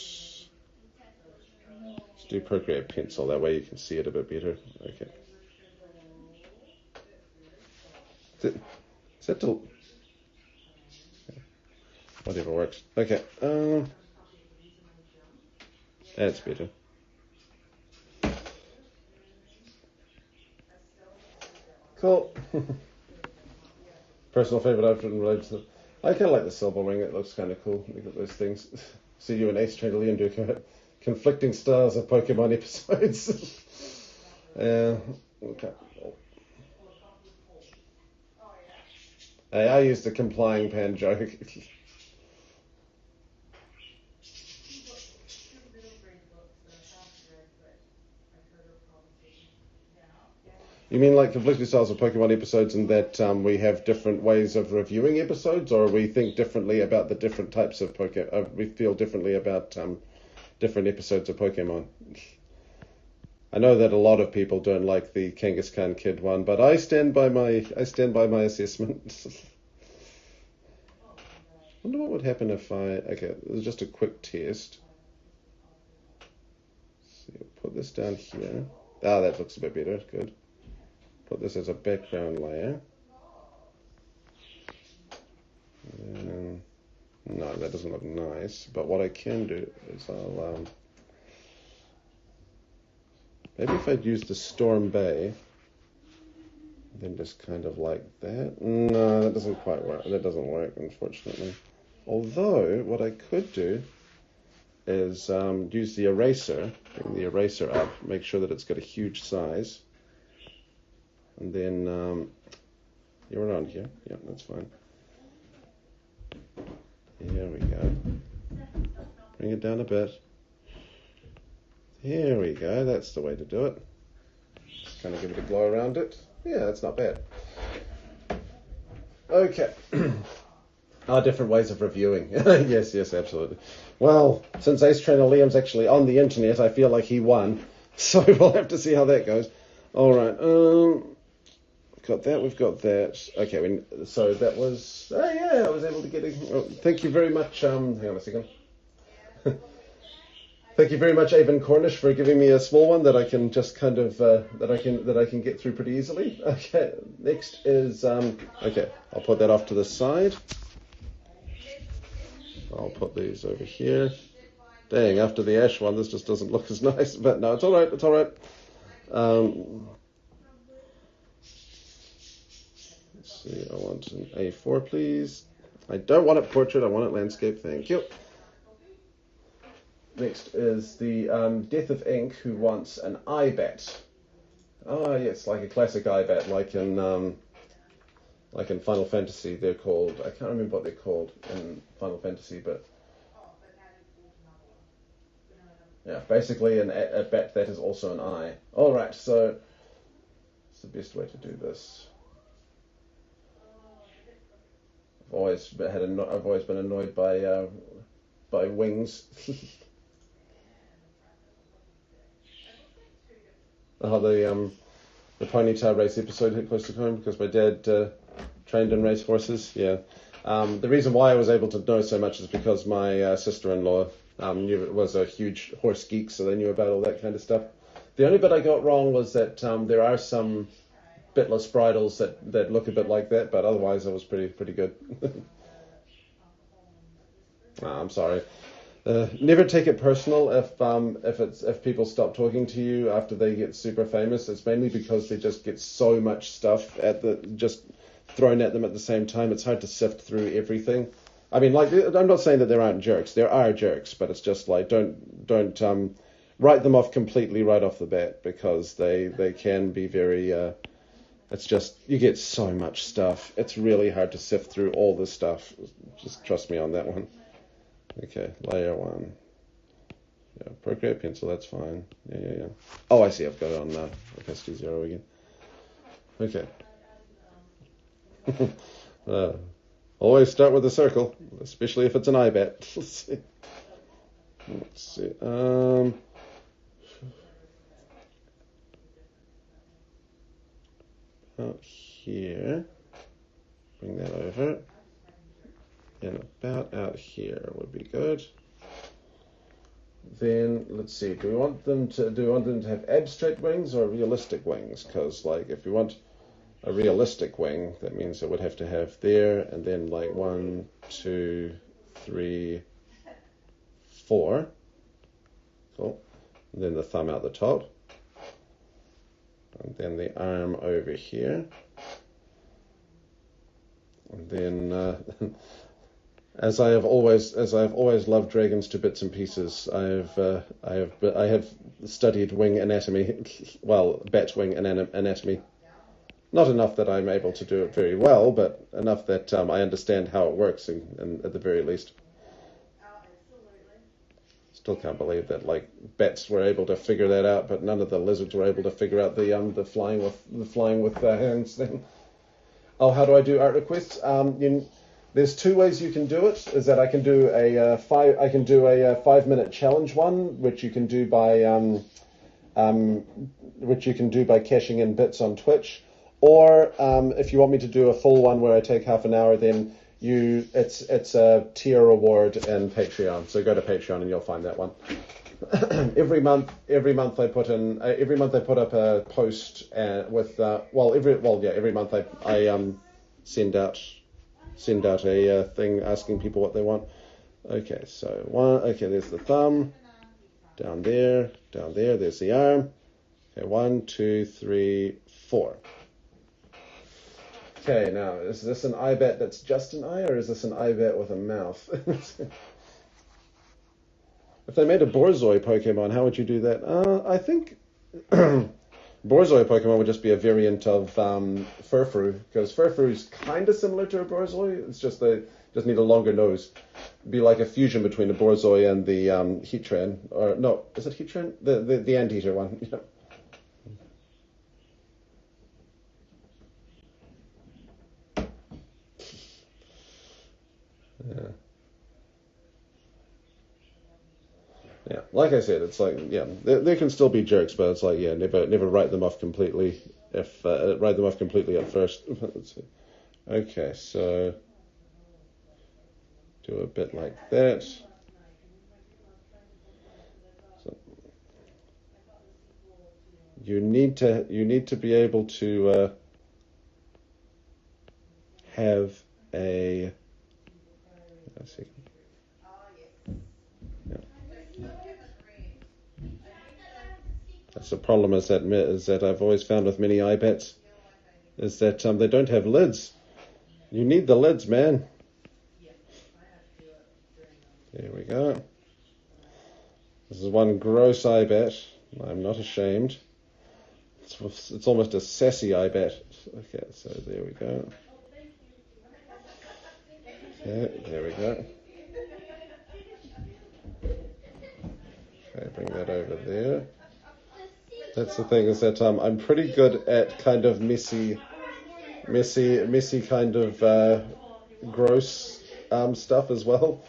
Let's do Procreate Pencil. That way you can see it a bit better. Okay. Is that till? Whatever works. Okay. That's better. Cool. Personal favorite outfit in relation to. I kind of like the silver wing. It looks kind of cool. Look at those things. See you and Ace trying to lean do conflicting styles of Pokemon episodes. Yeah. Okay. Hey, I used the complying pan joke. You mean like conflicting styles of Pokemon episodes and that we have different ways of reviewing episodes, or we think differently about the different types of Pokemon? We feel differently about different episodes of Pokemon. I know that a lot of people don't like the Kangaskhan Kid one, but I stand by my assessment. I wonder what would happen if okay, this is just a quick test. So put this down here. Ah, that looks a bit better. Good. Put this as a background layer. No, that doesn't look nice. But what I can do is I'll maybe if I'd use the Storm Bay, then just kind of like that. No, that doesn't quite work. That doesn't work, unfortunately. Although what I could do is use the eraser, bring the eraser up, make sure that it's got a huge size. And then you're around here. Yeah, that's fine. Here we go. Bring it down a bit. Here we go. That's the way to do it. Just kind of give it a glow around it. Yeah, that's not bad. Okay. Different ways of reviewing. Yes, yes, absolutely. Well, since Ace Trainer Liam's actually on the internet, I feel like he won. So we'll have to see how that goes. All right. Got that. We've got that. Okay. So that was. Oh yeah, I was able to get it. Oh, thank you very much. Hang on a second. Thank you very much, Avon Cornish, for giving me a small one that I can just kind of that I can get through pretty easily. Okay. Next is okay. I'll put that off to the side. I'll put these over here. Dang, after the ash one, this just doesn't look as nice. But no, it's all right. It's all right. Let's see. I want an A4, please. I don't want it portrait. I want it landscape. Thank you. Next is the Death of Ink, who wants an IBAT. Oh, yes, like a classic IBAT, like in Final Fantasy. They're called. I can't remember what they're called in Final Fantasy, but yeah, basically a bat that is also an eye. All right, so it's the best way to do this. I've always been annoyed by wings. The ponytail race episode hit close to home because my dad trained in race horses. Yeah. The reason why I was able to know so much is because my sister-in-law was a huge horse geek, so they knew about all that kind of stuff. The only bit I got wrong was that there are some bitless bridles that look a bit like that, but otherwise I was pretty good. I'm sorry. Never take it personal if people stop talking to you after they get super famous. It's mainly because they just get so much stuff just thrown at them at the same time. It's hard to sift through everything. I mean, like, I'm not saying that there aren't jerks. There are jerks, but it's just like don't write them off completely right off the bat because they can be very. It's just you get so much stuff. It's really hard to sift through all this stuff. Just trust me on that one. Okay, layer 1. Yeah, Procreate pencil, that's fine. Yeah. Oh, I see, I've got it on opacity 0 again. Okay. Always start with a circle, especially if it's an IBAT. Let's see. Out here. Bring that over. And about out here would be good. Then let's see. Do we want them to have abstract wings or realistic wings? Because like if we want a realistic wing, that means it would have to have there and then like 1, 2, 3, 4. Cool. And then the thumb out the top. And then the arm over here. And then As I have always loved dragons to bits and pieces, I have studied wing anatomy, well, bat wing anatomy. Not enough that I'm able to do it very well, but enough that I understand how it works, at the very least. Still can't believe that like bats were able to figure that out, but none of the lizards were able to figure out the flying with hands thing. Oh, how do I do art requests? There's 2 ways you can do it. Is that I can do a 5-minute challenge one, which you can do by cashing in bits on Twitch, or if you want me to do a full one where I take half an hour, then it's a tier reward in Patreon. So go to Patreon and you'll find that one. Every month I put up a post every month I send out a thing asking people what they want. Okay, so there's the thumb, down there, there's the arm. Okay, 1, 2, 3, 4. Okay, now, is this an IBAT that's just an eye, or is this an IBAT with a mouth? If they made a Borzoi Pokemon, how would you do that? I think Borzoi Pokemon would just be a variant of Furfrou, because Furfrou is kind of similar to a Borzoi. It's just they just need a longer nose. It'd be like a fusion between a Borzoi and the Heatran. Or no, is it Heatran? The Anteater one. Yeah. Yeah. Yeah, like I said, it's like, yeah, there can still be jerks, but it's like, yeah, never write them off completely. If write them off completely at first. Let's see. Okay, so do a bit like that. So you need to be able to have a. Let's see. Yeah. That's the problem is that I've always found with mini iPads is that they don't have lids. You need the lids, man. There we go. This is one gross iBet. I'm not ashamed. It's almost a sassy iBet. Okay, so there we go. Okay, there we go. Okay, bring that over there. That's the thing is that I'm pretty good at kind of messy kind of gross stuff as well.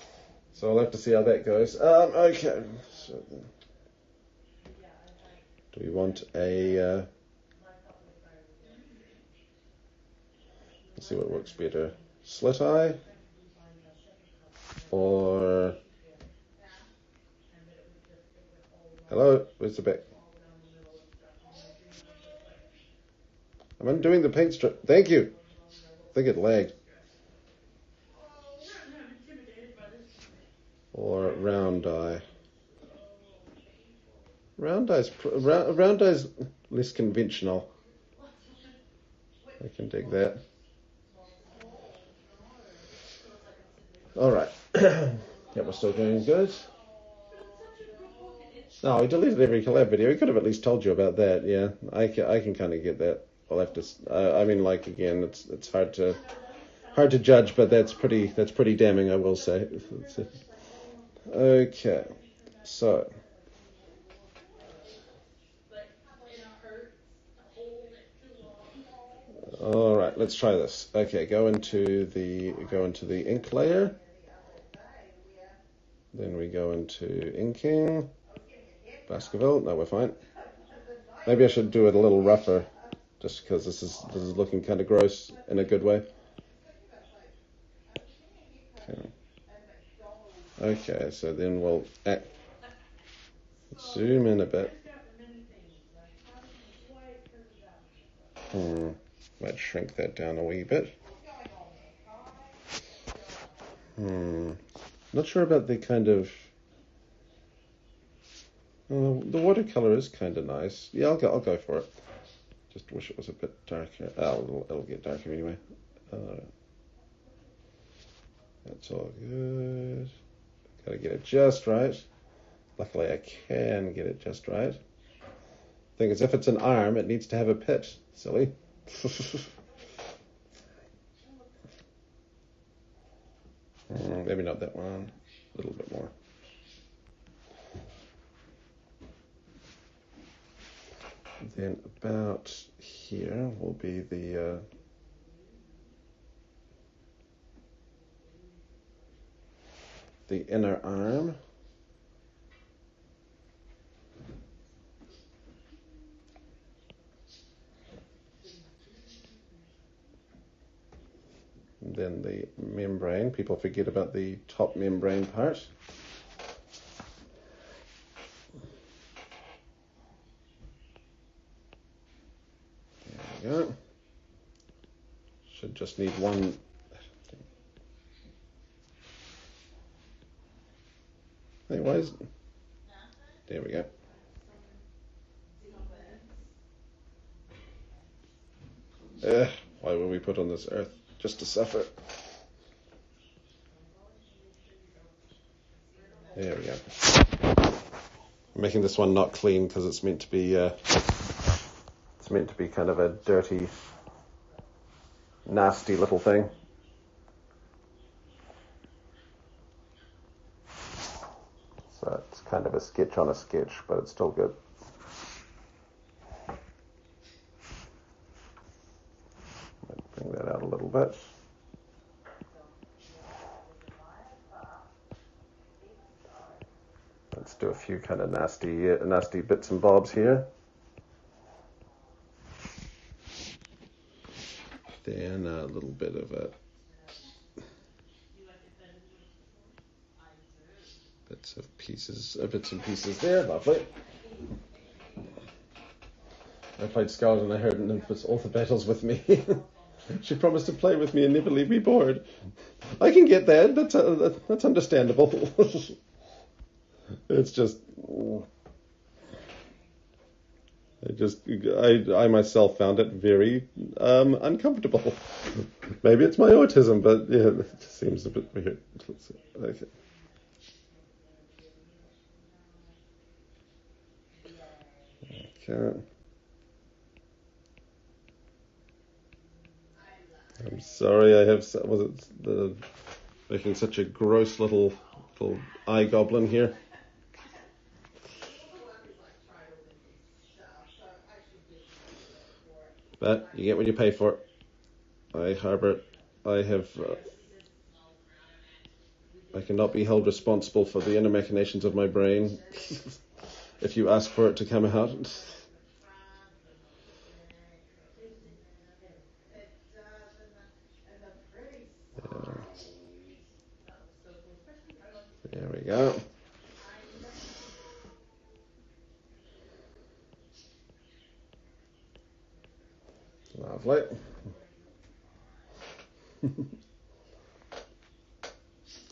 So I'll have to see how that goes. Okay. So, do we want a? Let's see what works better. Slit eye or hello? Where's the back? I'm undoing the paint strip. Thank you. I think it lagged. Or round eye. Round eye's less conventional. I can dig that. All right. Yeah, we're still doing good. No, he deleted every collab video. He could have at least told you about that. Yeah, I can kind of get that. I'll have to. I mean, like again, it's hard to judge, but that's pretty damning, I will say. Okay, so. All right, let's try this. Okay, go into the ink layer. Then we go into inking. Baskerville. No, we're fine. Maybe I should do it a little rougher, just because this is looking kind of gross in a good way. Okay, so then we'll zoom in a bit. Might shrink that down a wee bit. Not sure about the kind of. The watercolor is kind of nice. Yeah, I'll go for it. Just wish it was a bit darker. It'll get darker anyway. That's all good. Gotta get it just right. Luckily, I can get it just right. Thing is, if it's an arm, it needs to have a pit. Silly. Maybe not that one. A little bit more. Then about here will be the inner arm. And then the membrane. People forget about the top membrane part. There we go. Should just need one. Hey, why is... There we go. Why were we put on this earth? Just to suffer. There we go. I'm making this one not clean because it's meant to be kind of a dirty, nasty little thing. So it's kind of a sketch on a sketch, but it's still good. Bring that out a little bit. few kind of nasty bits and bobs here. Then a little bit of bits and pieces there. Lovely. I played Scarlet and I heard Nymphis all the battles with me. She promised to play with me and never leave me bored. I can get that. That's understandable. It's just, I myself found it very uncomfortable. Maybe it's my autism, but yeah, it just seems a bit weird. Okay. Okay. I'm sorry, making such a gross little eye goblin here. But you get what you pay for. I cannot be held responsible for the inner machinations of my brain if you ask for it to come out. There we go. Lovely.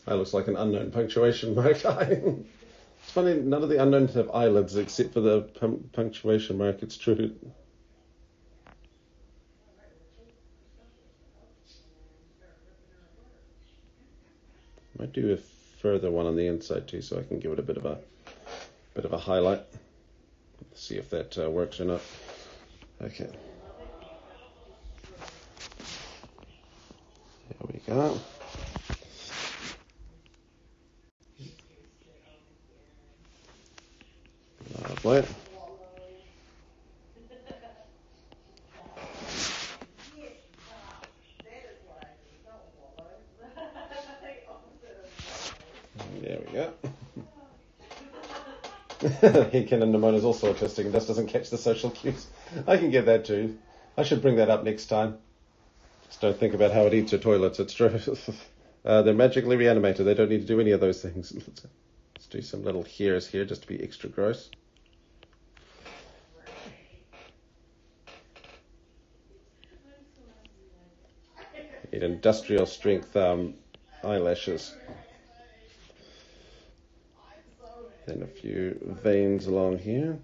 That looks like an unknown punctuation mark. It's funny, none of the unknowns have eyelids except for the punctuation mark. It's true. Might do a further one on the inside too, so I can give it a bit of a highlight. Let's see if that works or not. Okay. There we go. Lovely. There we go. Hekin and Nimona is also autistic and just doesn't catch the social cues. I can get that too. I should bring that up next time. Just don't think about how it eats your toilets. It's true. They're magically reanimated. They don't need to do any of those things. Let's do some little hairs here just to be extra gross. Need industrial strength eyelashes. Then a few veins along here.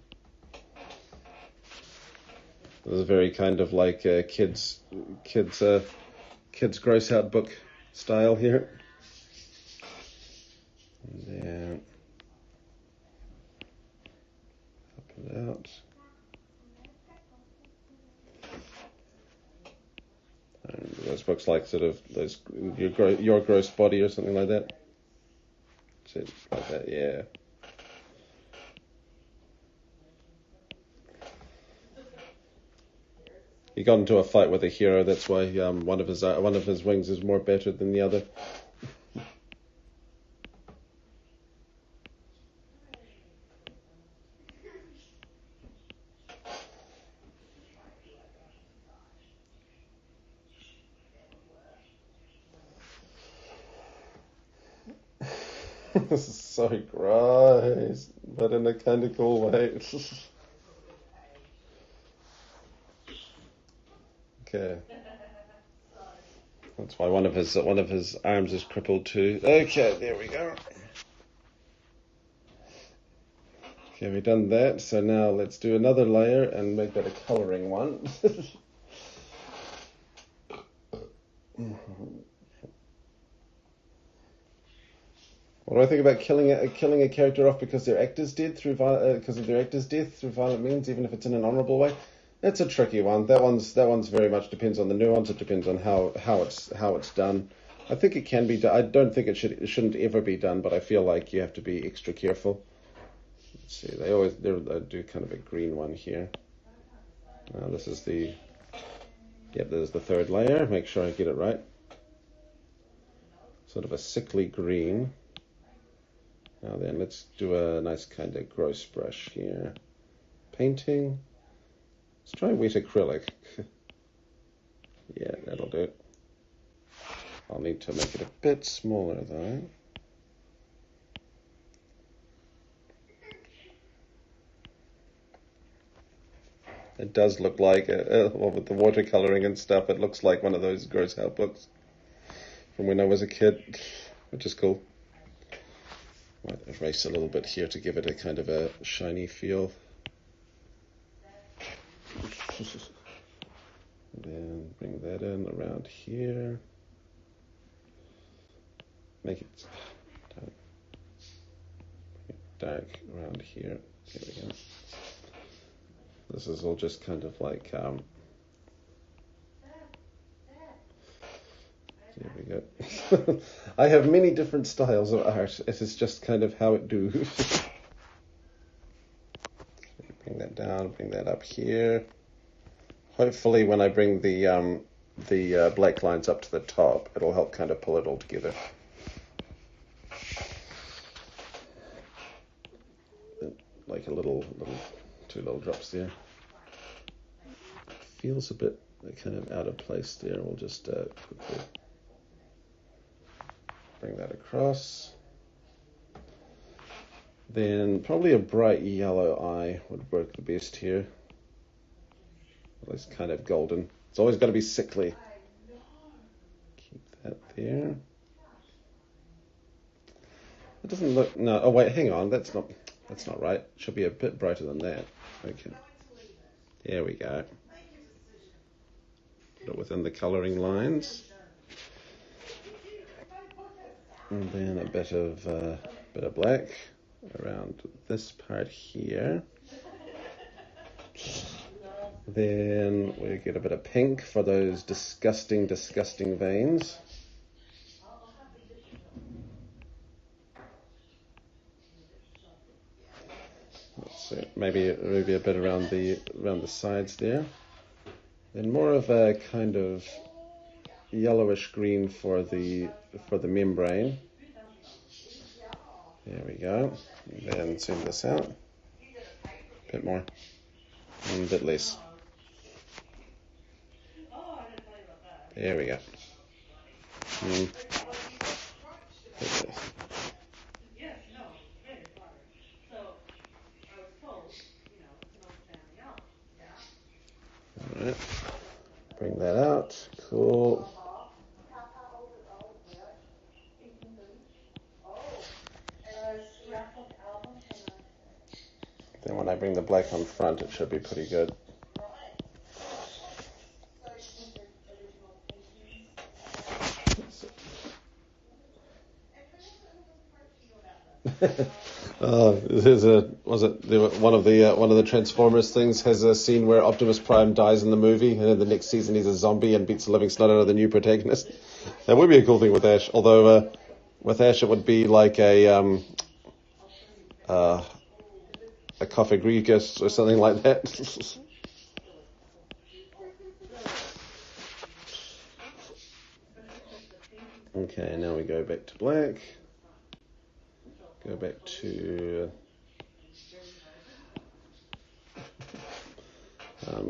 This is very kind of like kids gross out book style here. And then up and out. And those books like sort of those your gross body or something like that. Like that, yeah. He got into a fight with a hero. That's why one of his wings is more better than the other. This is so gross, but in a kind of cool way. Okay. That's why one of his arms is crippled too. Okay, there we go. Okay, we've done that. So now let's do another layer and make that a coloring one. What do I think about killing a character off because their actor's dead through because of their actor's death through violent means, even if it's in an honourable way? That's a tricky one. That one's very much depends on the nuance. It depends on how it's done. I think it can be done. I don't think it shouldn't ever be done, but I feel like you have to be extra careful. Let's see. They do kind of a green one here. This is there's the third layer. Make sure I get it right. Sort of a sickly green. Now then, let's do a nice kind of gross brush here. Painting. Let's try wet acrylic. Yeah, that'll do. I'll need to make it a bit smaller though. It does look like, well, with the watercoloring and stuff, it looks like one of those gross help books from when I was a kid, which is cool. Might erase a little bit here to give it a kind of a shiny feel. Then bring that in around here. Make it dark around here. There we go. This is all just kind of like, there we go. I have many different styles of art. It is just kind of how it do. Bring that down, bring that up here. Hopefully when I bring the black lines up to the top, it'll help kind of pull it all together. Like a little 2 little drops there. Feels a bit kind of out of place there. We'll just quickly bring that across. Then probably a bright yellow eye would work the best here. At least kind of golden. It's always got to be sickly. Keep that there. It doesn't look, no, oh wait, hang on, that's not right. It should be a bit brighter than that. Okay. There we go. Put it within the colouring lines. And then a bit of black around this part here. Then we get a bit of pink for those disgusting, disgusting veins. Let's see, maybe a bit around the sides there. Then more of a kind of yellowish green for the membrane. There we go. And then zoom this out. A bit more. And a bit less. There we go. Alright. Bring that out. Cool. Then when I bring the black on front, it should be pretty good. One of the Transformers things has a scene where Optimus Prime dies in the movie, and in the next season he's a zombie and beats the living snot out of the new protagonist. That would be a cool thing with Ash, although with Ash it would be like a Cofagrigus or something like that. Okay, now we go back to black. Go back to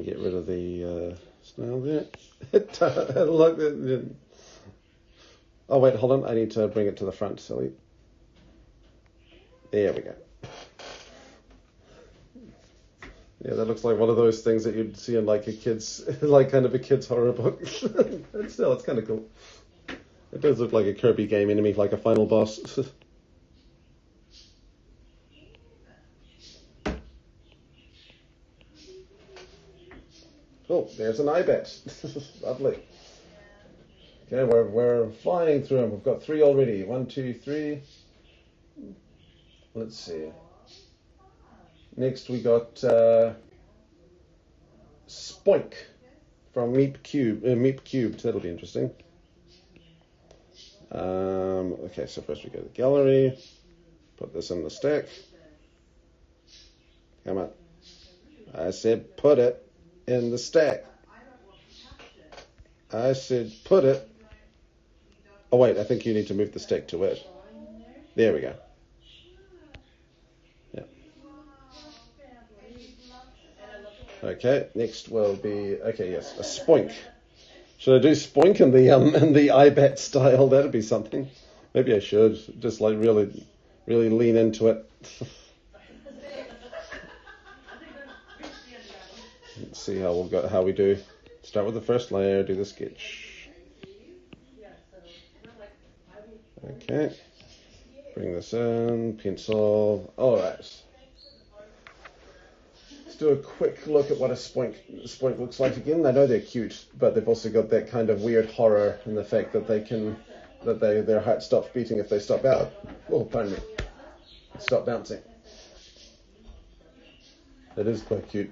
get rid of the snail there. Look, oh wait, hold on. I need to bring it to the front, silly. There we go. Yeah, that looks like one of those things that you'd see in like a kid's, like kind of a kid's horror book. But still, it's kind of cool. It does look like a Kirby game enemy, like a final boss. Oh, there's an eye bat. Lovely. Okay, we're flying through them. We've got 3 already. 1, 2, 3. Let's see. Next we got Spoink from Meep Cubed. That'll be interesting. Okay, so first we go to the gallery. Put this in the stack. Come on. I said put it in the stack. I said put it. Oh wait, I think you need to move the stack to it. There we go. Okay, next will be, okay, yes, a spoink. Should I do spoink in the IBAT style? That'd be something. Maybe I should just like really lean into it. Let's see how we do. Start with the first layer, do the sketch. Okay. Bring this in, pencil. Alright. Let's do a quick look at what a spoink looks like again. I know they're cute, but they've also got that kind of weird horror in the fact that their heart stops beating if they stop out. Oh, pardon me. Stop bouncing. It is quite cute.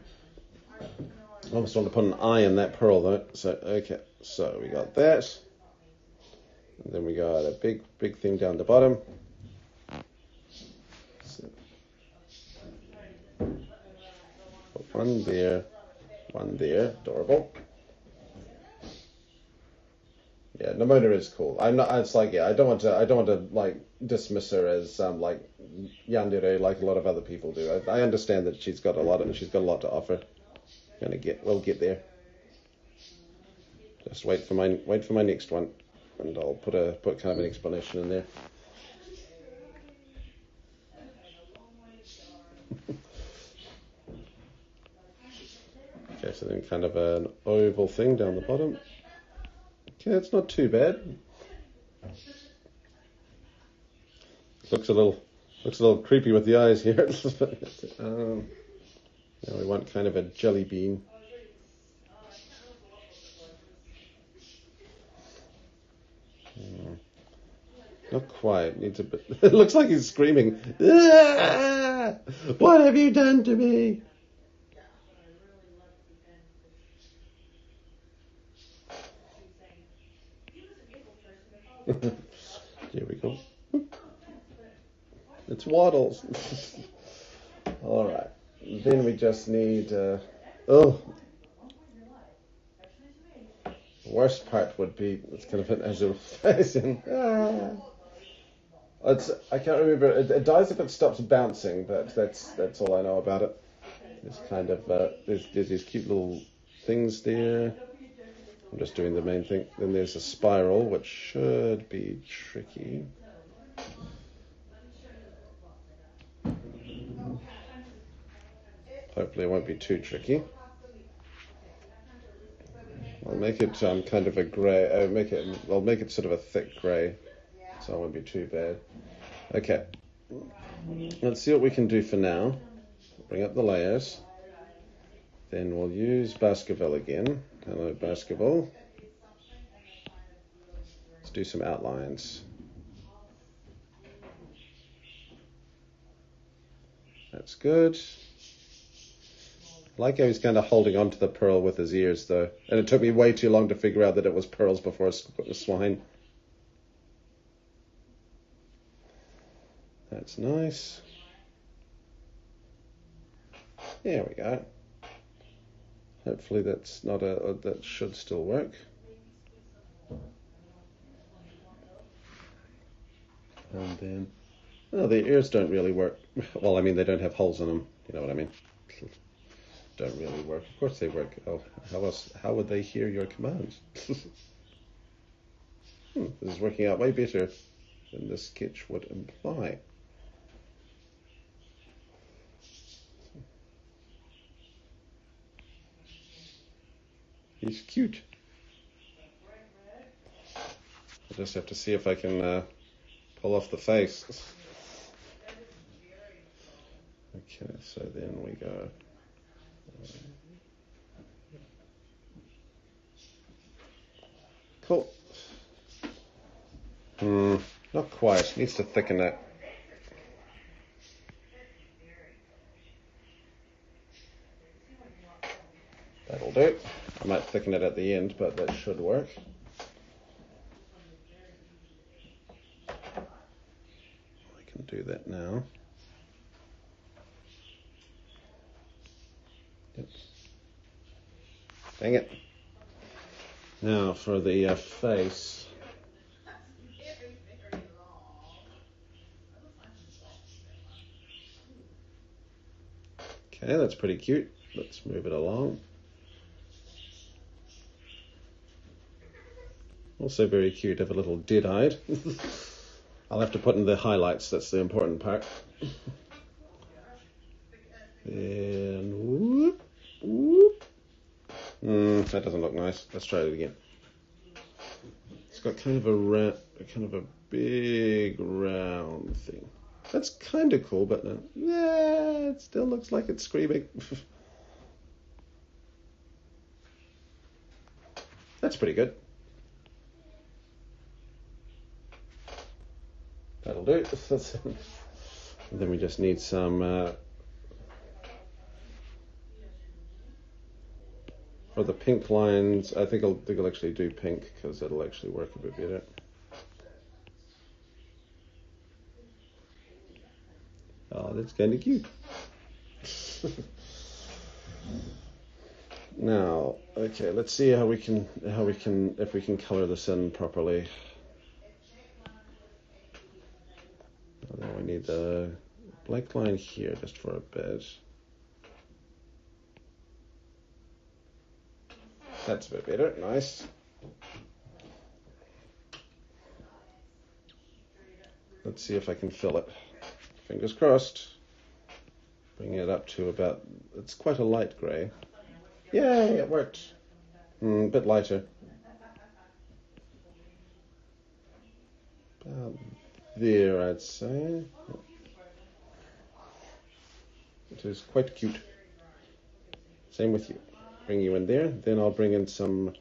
I almost want to put an eye in that pearl though. So, okay. So we got that. And then we got a big thing down the bottom. So, one there, adorable. Yeah, Nimona is cool. I'm not. It's like, yeah, I don't want to like dismiss her as like yandere like a lot of other people do. I understand that she's got a lot to offer. We'll get there. Just wait for my next one, and I'll put kind of an explanation in there. Okay, so then kind of an oval thing down the bottom. Okay, it's not too bad. Looks a little creepy with the eyes here. Now we want kind of a jelly bean. Not quite. Needs a bit. It looks like he's screaming. Ah! What have you done to me? Here we go. It's waddles. All right. Then we just need. The worst part would be it's kind of an azure face. I can't remember. It dies if it stops bouncing, but that's all I know about it. It's kind of there's these cute little things there. I'm just doing the main thing. Then there's a spiral, which should be tricky. Hopefully it won't be too tricky. I'll make it kind of a grey. I'll make it sort of a thick grey, so it won't be too bad. Okay. Let's see what we can do for now. Bring up the layers. Then we'll use Baskerville again. Hello, Baskerville. Let's do some outlines. That's good. I like how he's kind of holding on to the pearl with his ears, though. And it took me way too long to figure out that it was pearls before a swine. That's nice. There we go. Hopefully that's not that should still work. And then, the ears don't really work. Well, I mean, they don't have holes in them. You know what I mean? Don't really work. Of course they work. Oh, how would they hear your commands? This is working out way better than this sketch would imply. He's cute. I just have to see if I can pull off the face. Okay, so then we go. Cool. Not quite. Needs to thicken it. That'll do. I might thicken it at the end, but that should work. I can do that now. Yep. Dang it. Now for the face. Okay, that's pretty cute. let's move it along. Also very cute, have a little dead-eyed. I'll have to put in the highlights, that's the important part. And whoop, whoop. That doesn't look nice. Let's try it again. It's got kind of a big round thing. That's kind of cool, but it still looks like it's screaming. That's pretty good. That'll do. And then we just need some for the pink lines. I think I'll actually do pink because it'll actually work a bit better. Oh, that's kind of cute. Now, okay, let's see if we can color this in properly. Now we need the black line here just for a bit. That's a bit better, nice. Let's see if I can fill it. Fingers crossed. Bring it up to about, it's quite a light grey. Yay, it worked. A bit lighter. About there, I'd say. It is quite cute. Same with you. Bring you in there. Then I'll bring in some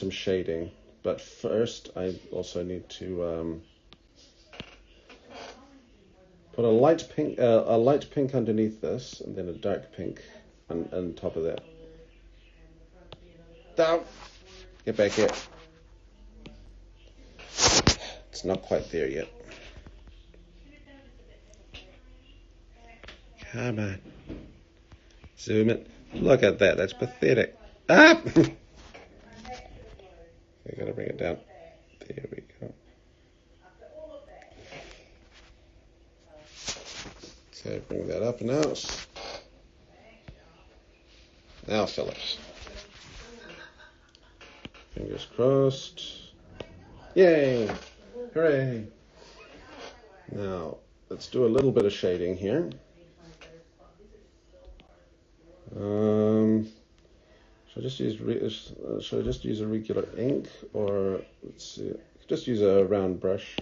shading. But first, I also need to put a light pink underneath this, and then a dark pink on top of that. Down. Get back here. It's not quite there yet. Come on. Zoom it. Look at that. That's pathetic. Ah! I gotta bring it down. There we go. Okay, bring that up now. Now fill it. Fingers crossed. Yay! Hooray! Now, let's do a little bit of shading here. Should I just use a regular ink, or let's see, just use a round brush.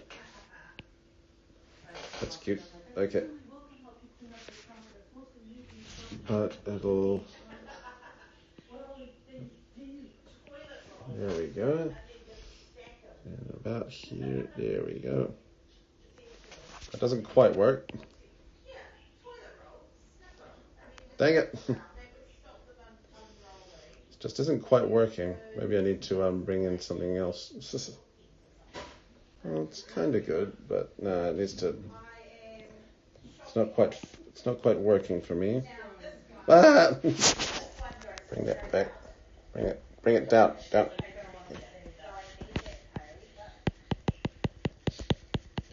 That's cute. Okay. But it'll. There we go. And about here, there we go. That doesn't quite work. Dang it. It just isn't quite working. Maybe I need to bring in something else. Well, it's kind of good, but no, it needs to. It's not quite working for me. Ah! Bring that back. Bring it down.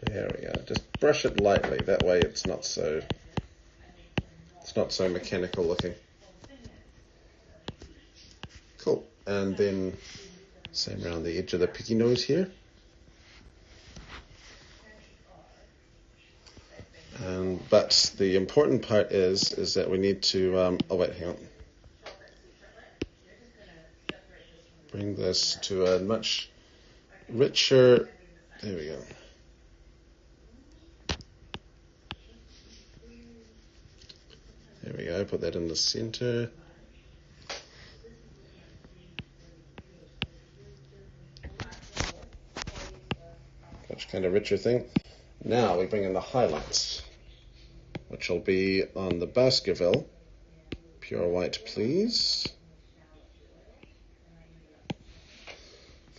There we go. Just brush it lightly. That way it's not so mechanical looking. Cool. And then same around the edge of the picky nose here. But the important part is that we need to oh wait, hang on. Bring this to a much richer. There we go. There we go. Put that in the center. Much kind of richer thing. Now we bring in the highlights, which will be on the Baskerville. Pure white, please.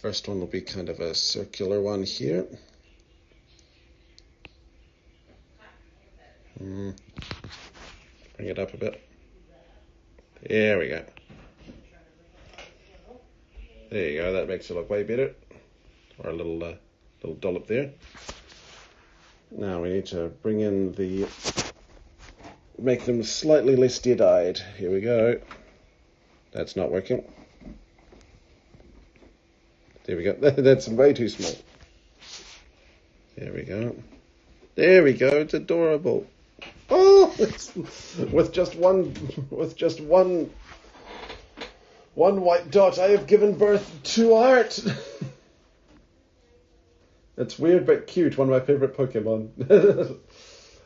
First one will be kind of a circular one here. Bring it up a bit. There we go. There you go. That makes it look way better. Or a little dollop there. Now we need to bring in the make them slightly less dead-eyed. Here we go. That's not working. There we go. That's way too small. There we go. There we go. It's adorable. Oh, with just one white dot, I have given birth to art. It's weird but cute. One of my favorite Pokemon.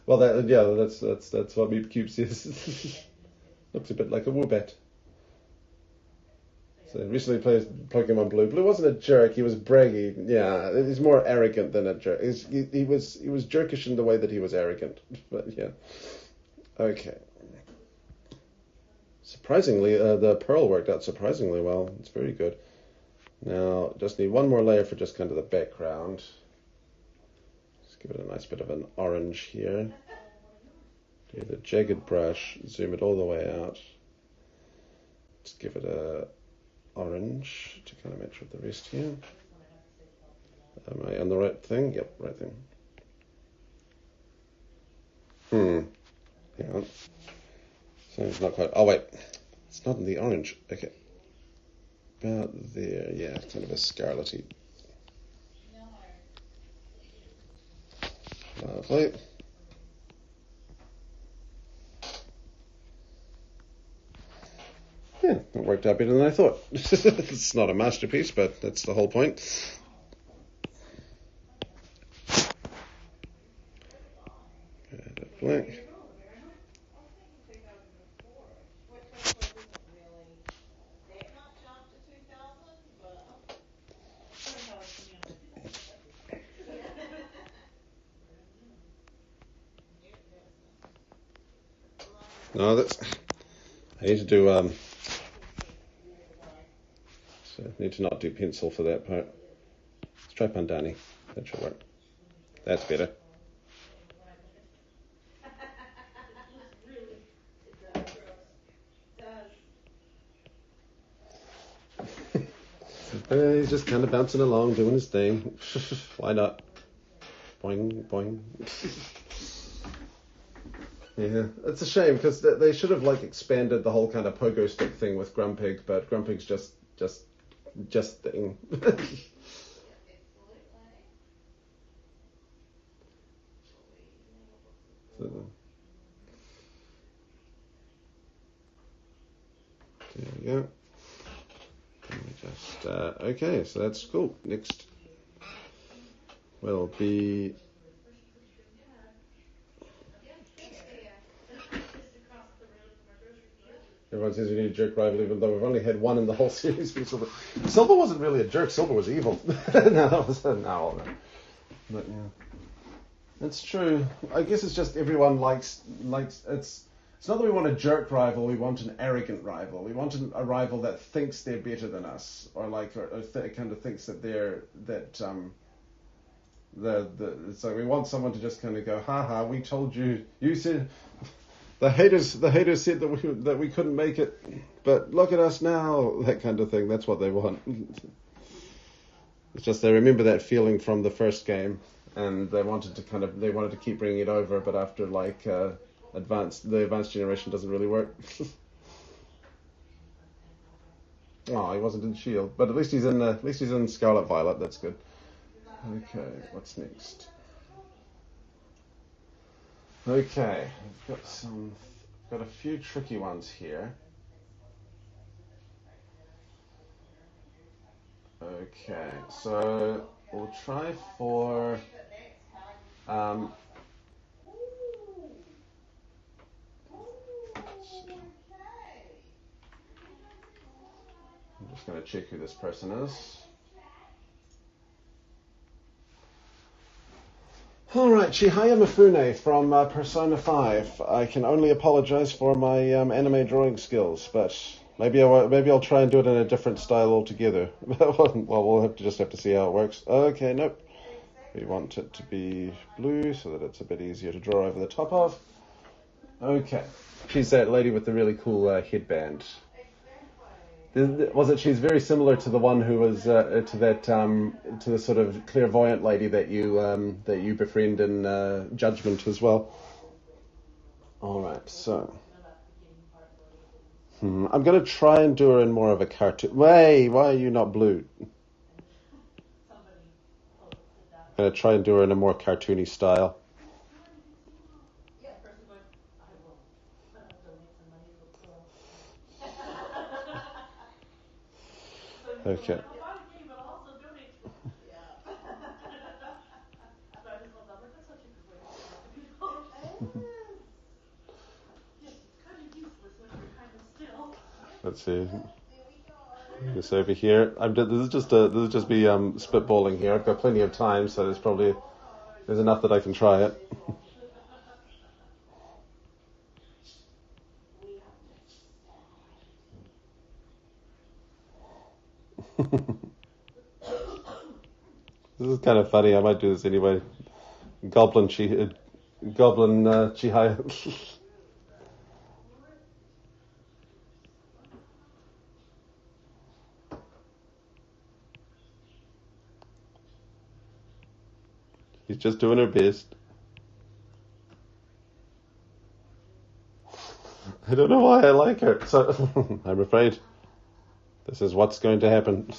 Well, that's what Meepcubes is. Looks a bit like a Woobat. So I recently played Pokemon Blue. Blue wasn't a jerk. He was braggy. Yeah, he's more arrogant than a jerk. He was jerkish in the way that he was arrogant. But yeah. Okay. Surprisingly, the pearl worked out surprisingly well. It's very good. Now, just need one more layer for just kind of the background. Let's give it a nice bit of an orange here. Do the jagged brush. Zoom it all the way out. Let's give it a orange to kind of match with the rest here. Am I on the right thing? Yep, right thing. Hang on. So it's not quite. Oh wait, it's not in the orange. Okay, about there. Yeah, it's kind of a scarlety. Lovely. Yeah, it worked out better than I thought. It's not a masterpiece, but that's the whole point. Blank. No, that's. I need to do. So I need to not do pencil for that part. Let's try Pandani. That should work. That's better. He's just kind of bouncing along, doing his thing. Why not? Boing, boing. Yeah, it's a shame because they should have expanded the whole kind of pogo stick thing with Grumpig, but Grumpig's just thing. So, there we go. Just okay, so that's cool. Next will be everyone says we need a jerk rival, even though we've only had one in the whole series. Silver wasn't really a jerk. Silver was evil. No, that was no. But yeah, it's true. I guess it's just everyone likes It's not that we want a jerk rival, we want an arrogant rival. We want a rival that thinks they're better than us, or kind of thinks that so we want someone to just kind of go, ha, we told you, you said, the haters said that we couldn't make it, but look at us now, that kind of thing. That's what they want. It's just they remember that feeling from the first game, and they wanted to keep bringing it over, but after the advanced generation doesn't really work. Oh, he wasn't in Shield, but at least he's in Scarlet Violet. That's good. Okay, what's next? Okay, I've got a few tricky ones here. Okay, so we'll try for I'm just going to check who this person is. Alright, Chihaya Mifune from Persona 5. I can only apologize for my anime drawing skills, but maybe I'll try and do it in a different style altogether. Well, we'll have to see how it works. Okay, nope. We want it to be blue so that it's a bit easier to draw over the top of. Okay. She's that lady with the really cool headband. She's very similar to the one who was to the sort of clairvoyant lady that you befriend in Judgment as well. All right, so I'm going to try and do her in more of a cartoon. Why are you not blue? I'm going to try and do her in a more cartoony style. Okay. Let's see. This over here. This is just me spitballing here. I've got plenty of time, so there's enough that I can try it. This is kind of funny. I might do this anyway. Goblin Chihaya. He's just doing her best. I don't know why I like her, so I'm afraid this is what's going to happen.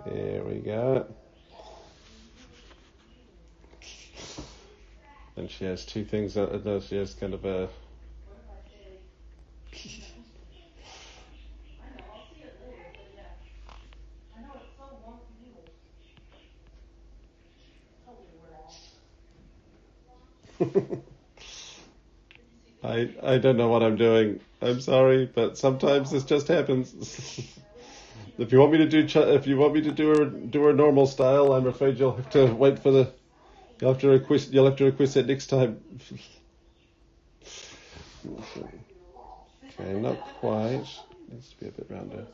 There we go. And she has two things. She has kind of a. I don't know what I'm doing. I'm sorry, but sometimes this just happens. If you want me to do her normal style, I'm afraid you'll have to wait for the. You'll have to request it next time. Okay, not quite. Needs to be a bit rounder.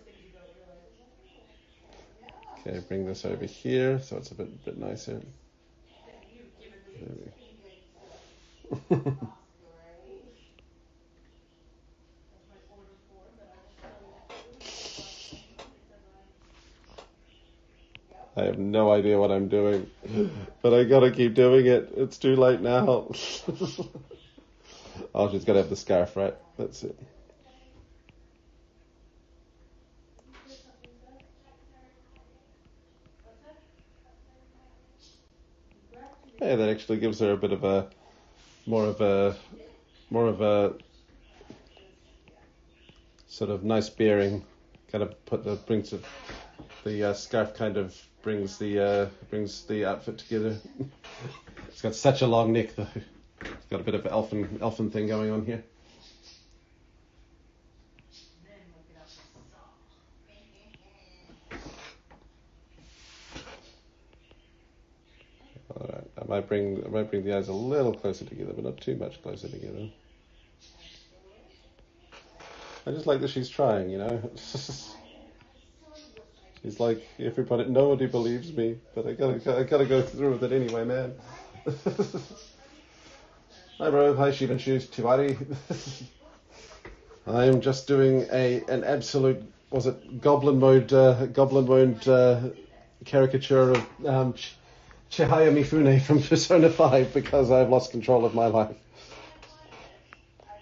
Okay, bring this over here so it's a bit nicer. I have no idea what I'm doing, but I gotta keep doing it. It's too late now. Oh, she's gotta have the scarf, right? That's it. Yeah, that actually gives her a bit of a more of a sort of nice bearing. Kind of brings it. The scarf kind of brings the outfit together. It's got such a long neck though. It's got a bit of elfin thing going on here. All right, I might bring the eyes a little closer together, but not too much closer together. I just like that she's trying, you know. She's like, nobody believes me, but I gotta go through with it anyway, man. Hi bro, hi Sheep and Shoes, Tiwari. I am just doing an absolute, was it goblin mode caricature of Chihaya Mifune from Persona 5 because I've lost control of my life.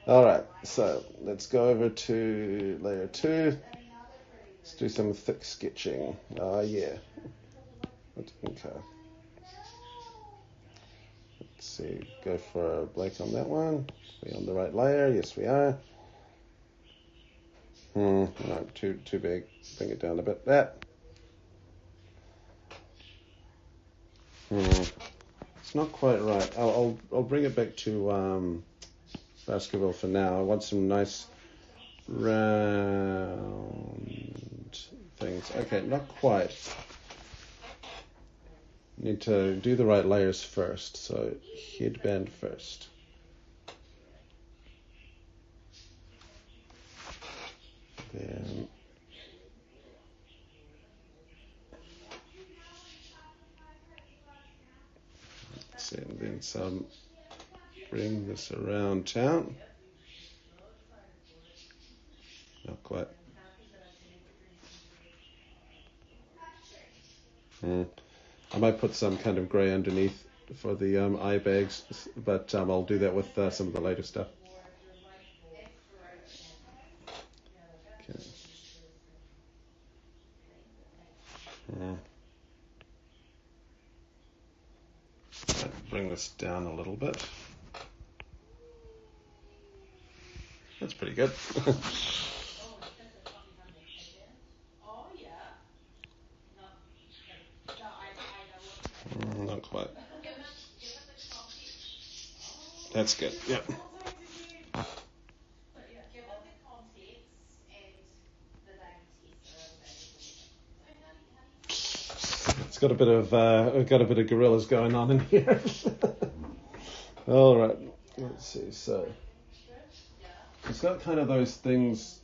Alright, so let's go over to layer 2. Let's do some thick sketching. Yeah. Okay. Let's see, go for a blank on that one. Are we on the right layer? Yes, we are. No, too big. Bring it down a bit. That. It's not quite right. I'll bring it back to Baskerville for now. I want some nice round things. Okay, not quite. Need to do the right layers first. So headband first. Then and then some. Bring this around town. not quite. I might put some kind of grey underneath for the eye bags, but I'll do that with some of the later stuff. Okay. Bring this down a little bit. That's pretty good. Not quite. That's good. Yep. It's got a bit of gorillas going on in here. All right. Let's see. So it's got kind of those things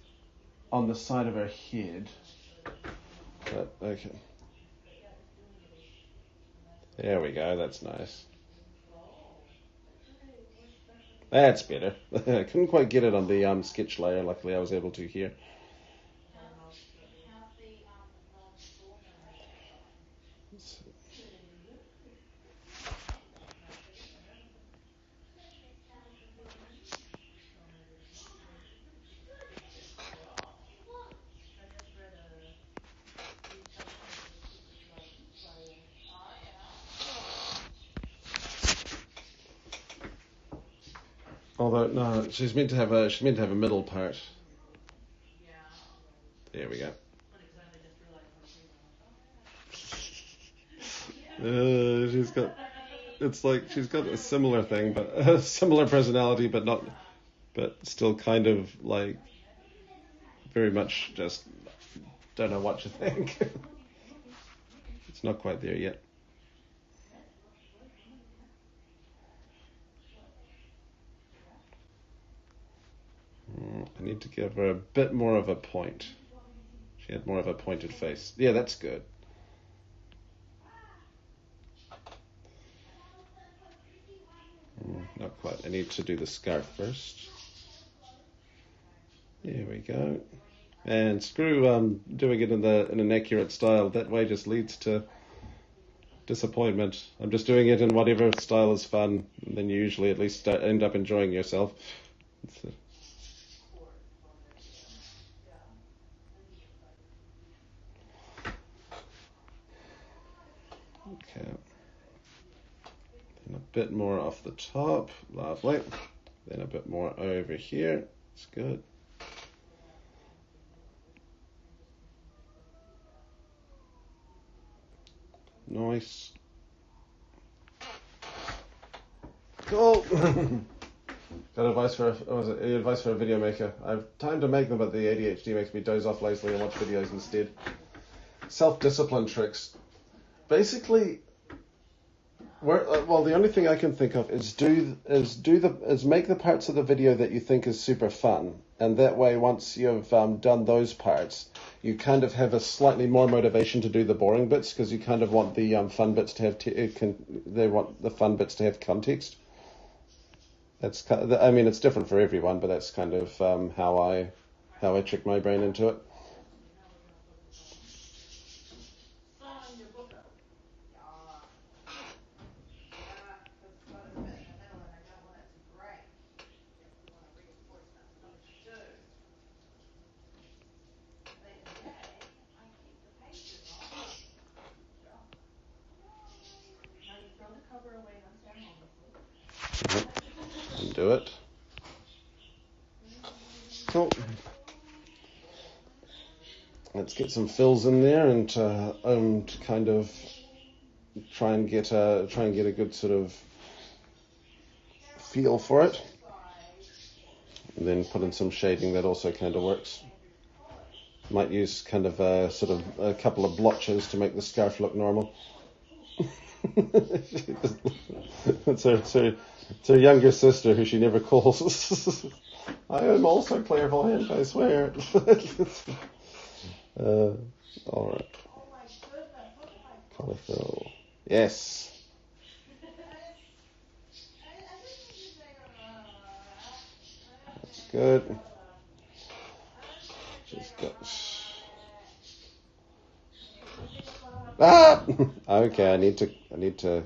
on the side of her head. But, okay. There we go. That's nice. That's better. I couldn't quite get it on the sketch layer. Luckily, I was able to here. Although no, she's meant to have a middle part. There we go. She's got a similar thing, but a similar personality, but still kind of like very much just don't know what you think. It's not quite there yet. I need to give her a bit more of a point. She had more of a pointed face. Yeah, that's good. Not quite. I need to do the scarf first. There we go. And screw doing it in an accurate style. That way just leads to disappointment. I'm just doing it in whatever style is fun, and then you usually at least end up enjoying yourself. Okay. Then a bit more off the top. Lovely. Then a bit more over here. It's good. Nice. Cool. Got advice for a video maker. I've time to make them, but the ADHD makes me doze off lazily and watch videos instead. Self-discipline tricks. Basically, the only thing I can think of is make the parts of the video that you think is super fun, and that way once you've done those parts, you kind of have a slightly more motivation to do the boring bits, because you kind of want the fun bits to have they want the fun bits to have context. That's it's different for everyone, but that's kind of how I trick my brain into it. Do it. Cool. Let's get some fills in there and kind of try and get a good sort of feel for it, and then put in some shading that also kind of works. Might use kind of a couple of blotches to make the scarf look normal. It's her younger sister, who she never calls. I am also clairvoyant, I swear. All right. Color fill. Yes. That's good. Just got okay, I need to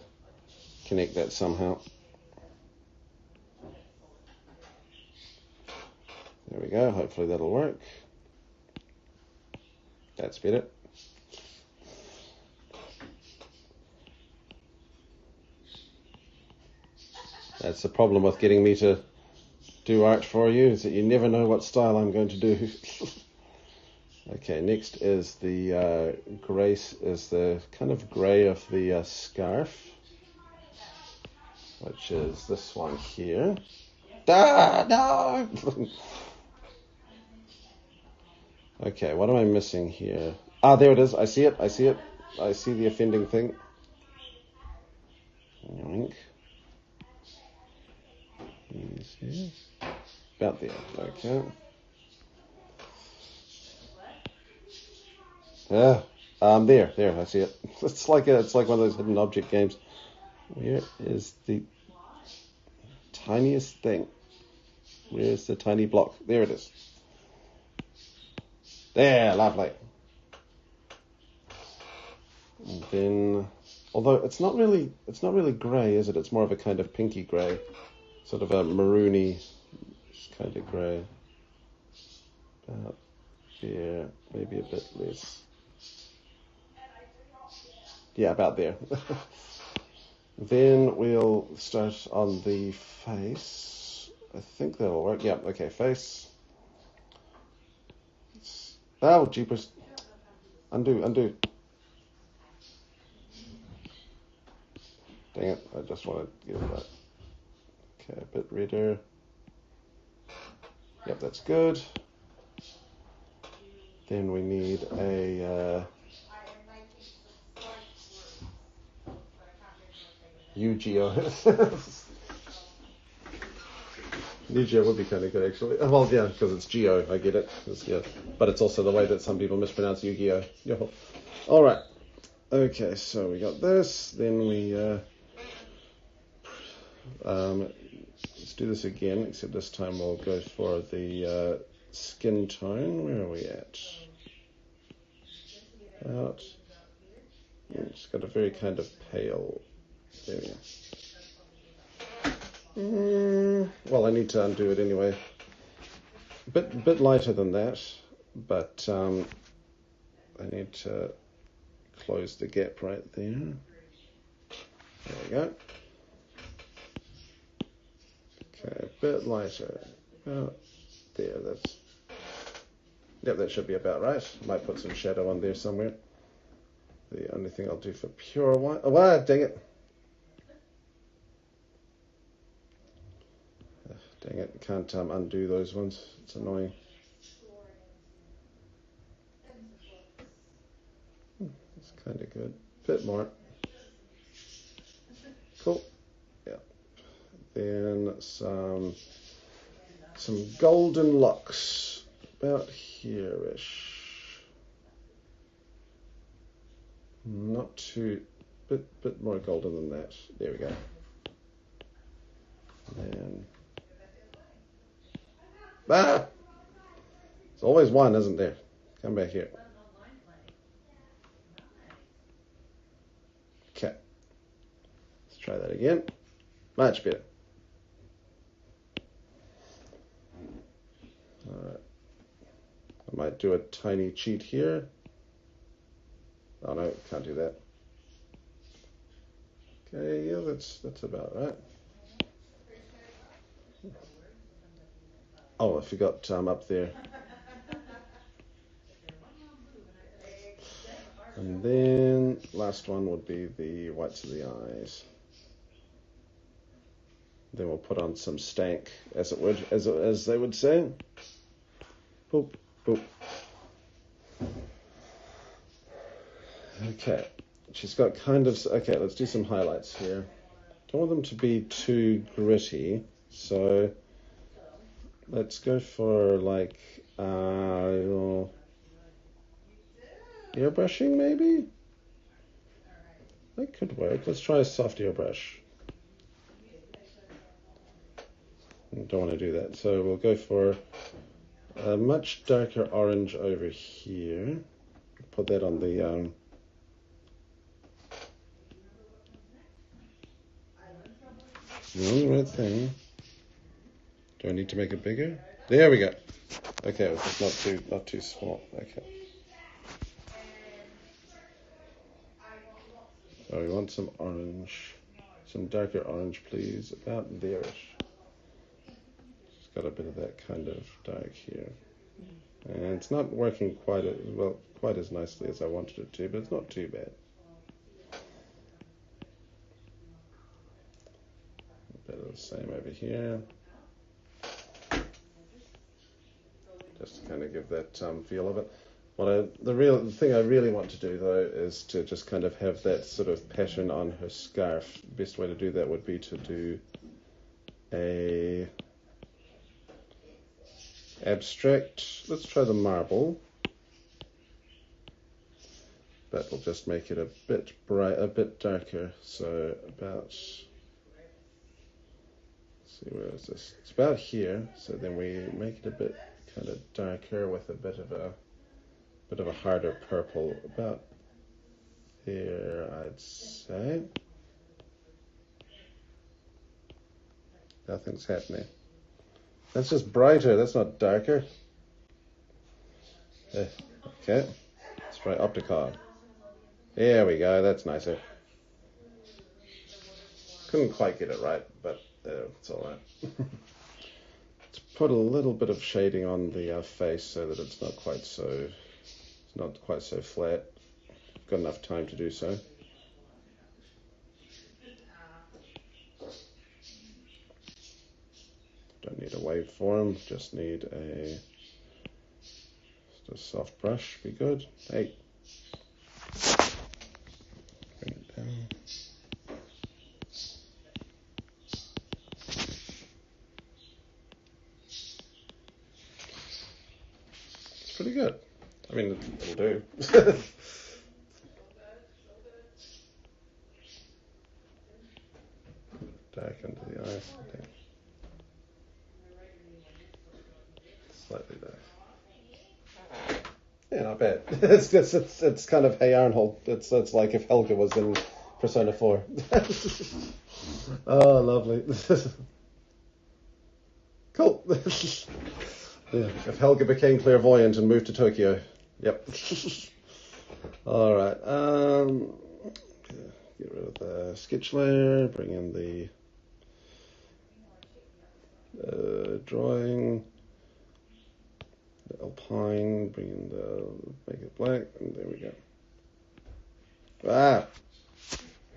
connect that somehow. There we go. Hopefully that'll work. That's better. That's the problem with getting me to do art for you, is that you never know what style I'm going to do. Okay, next is the grace, is the kind of grey of the scarf, which is this one here. No! Okay, what am I missing here? There it is. I see it. I see the offending thing. Yoink. About there. Okay. There. I see it. It's like one of those hidden object games. Where is the tiniest thing? Where's the tiny block? There it is. There, lovely. And then, although it's not really grey, is it? It's more of a kind of pinky grey, sort of a maroony kind of grey. About there, maybe a bit less. Yeah, about there. Then we'll start on the face. I think that'll work. Yeah, okay, face. Oh, jeepers. Undo. Dang it, I just want to get that. Okay, a bit redder. Yep, that's good. Then we need a Yu-Gi-Oh. Yu-Gi-Oh would be kind of good, actually. Well, yeah, because it's Geo, I get it. Yeah. But it's also the way that some people mispronounce Yu-Gi-Oh. Yo. All right. Okay, so we got this. Then we let's do this again, except this time we'll go for the skin tone. Where are we at? Out. It's got a very kind of pale. There we go. Well, I need to undo it anyway. Bit lighter than that, but I need to close the gap right there. There we go. Okay, a bit lighter. About there. That should be about right. Might put some shadow on there somewhere. The only thing I'll do for pure white. Oh, wow, dang it. Dang it, can't undo those ones. It's annoying. It's kind of good. Bit more. Cool. Yeah. Then some golden locks about here-ish. Not too, bit more golden than that. There we go. And it's always one, isn't there? Come back here. Okay. Let's try that again. Much better. Alright. I might do a tiny cheat here. Oh no, can't do that. Okay, yeah, that's about right. Oh, I forgot up there. And then last one would be the whites of the eyes. Then we'll put on some stank, as they would say. Boop, boop. Okay, she's got kind of, okay, let's do some highlights here. Don't want them to be too gritty, so let's go for like airbrushing maybe? That could work. Let's try a soft airbrush. Don't want to do that, so we'll go for A much darker orange over here. Put that on the right thing. Do I need to make it bigger? There we go. Okay, it's not too small. Okay. So we want some orange, some darker orange, please. About there-ish. It's got a bit of that kind of dark here. And it's not working quite as nicely as I wanted it to, but it's not too bad. A bit of the same over here. Just to kind of give that feel of it. The thing I really want to do though is to just kind of have that sort of pattern on her scarf. Best way to do that would be to do a abstract. Let's try the marble. That will just make it a bit a bit darker. So about, let's see, where is this? It's about here. So then we make it a bit kind of darker with a bit of a harder purple, about there, I'd say. Nothing's happening. That's just brighter, that's not darker. Okay, let's try Opticon. There we go, that's nicer. Couldn't quite get it right, but it's alright. Let's put a little bit of shading on the face so that it's not quite so flat. Got enough time to do so. Don't need a waveform, just need just a soft brush, be good. Hey. Bring it down. It's pretty good. I mean, it'll do. Dark under the eyes. Okay. Slightly dark. Yeah, not bad. It's kind of Hey Arnold. It's like if Helga was in Persona 4. Oh, lovely. Cool. Yeah, if Helga became clairvoyant and moved to Tokyo. Yep. All right. Get rid of the sketch layer. Bring in the drawing. The alpine. Bring in make it black, and there we go.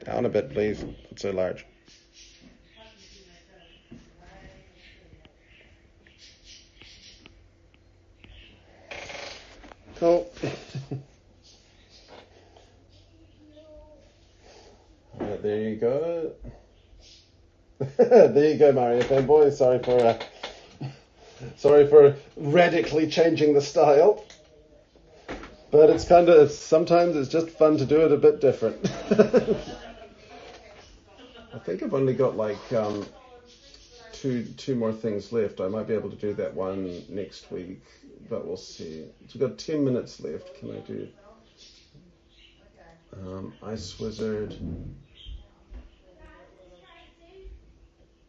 Down a bit, please. It's so large. Cool. Right, there you go. There you go, Mario fanboy. Sorry for radically changing the style. But it's sometimes it's just fun to do it a bit different. I think I've only got like two more things left. I might be able to do that one next week, but we'll see. So we've got 10 minutes left. Can I do Ice Wizard?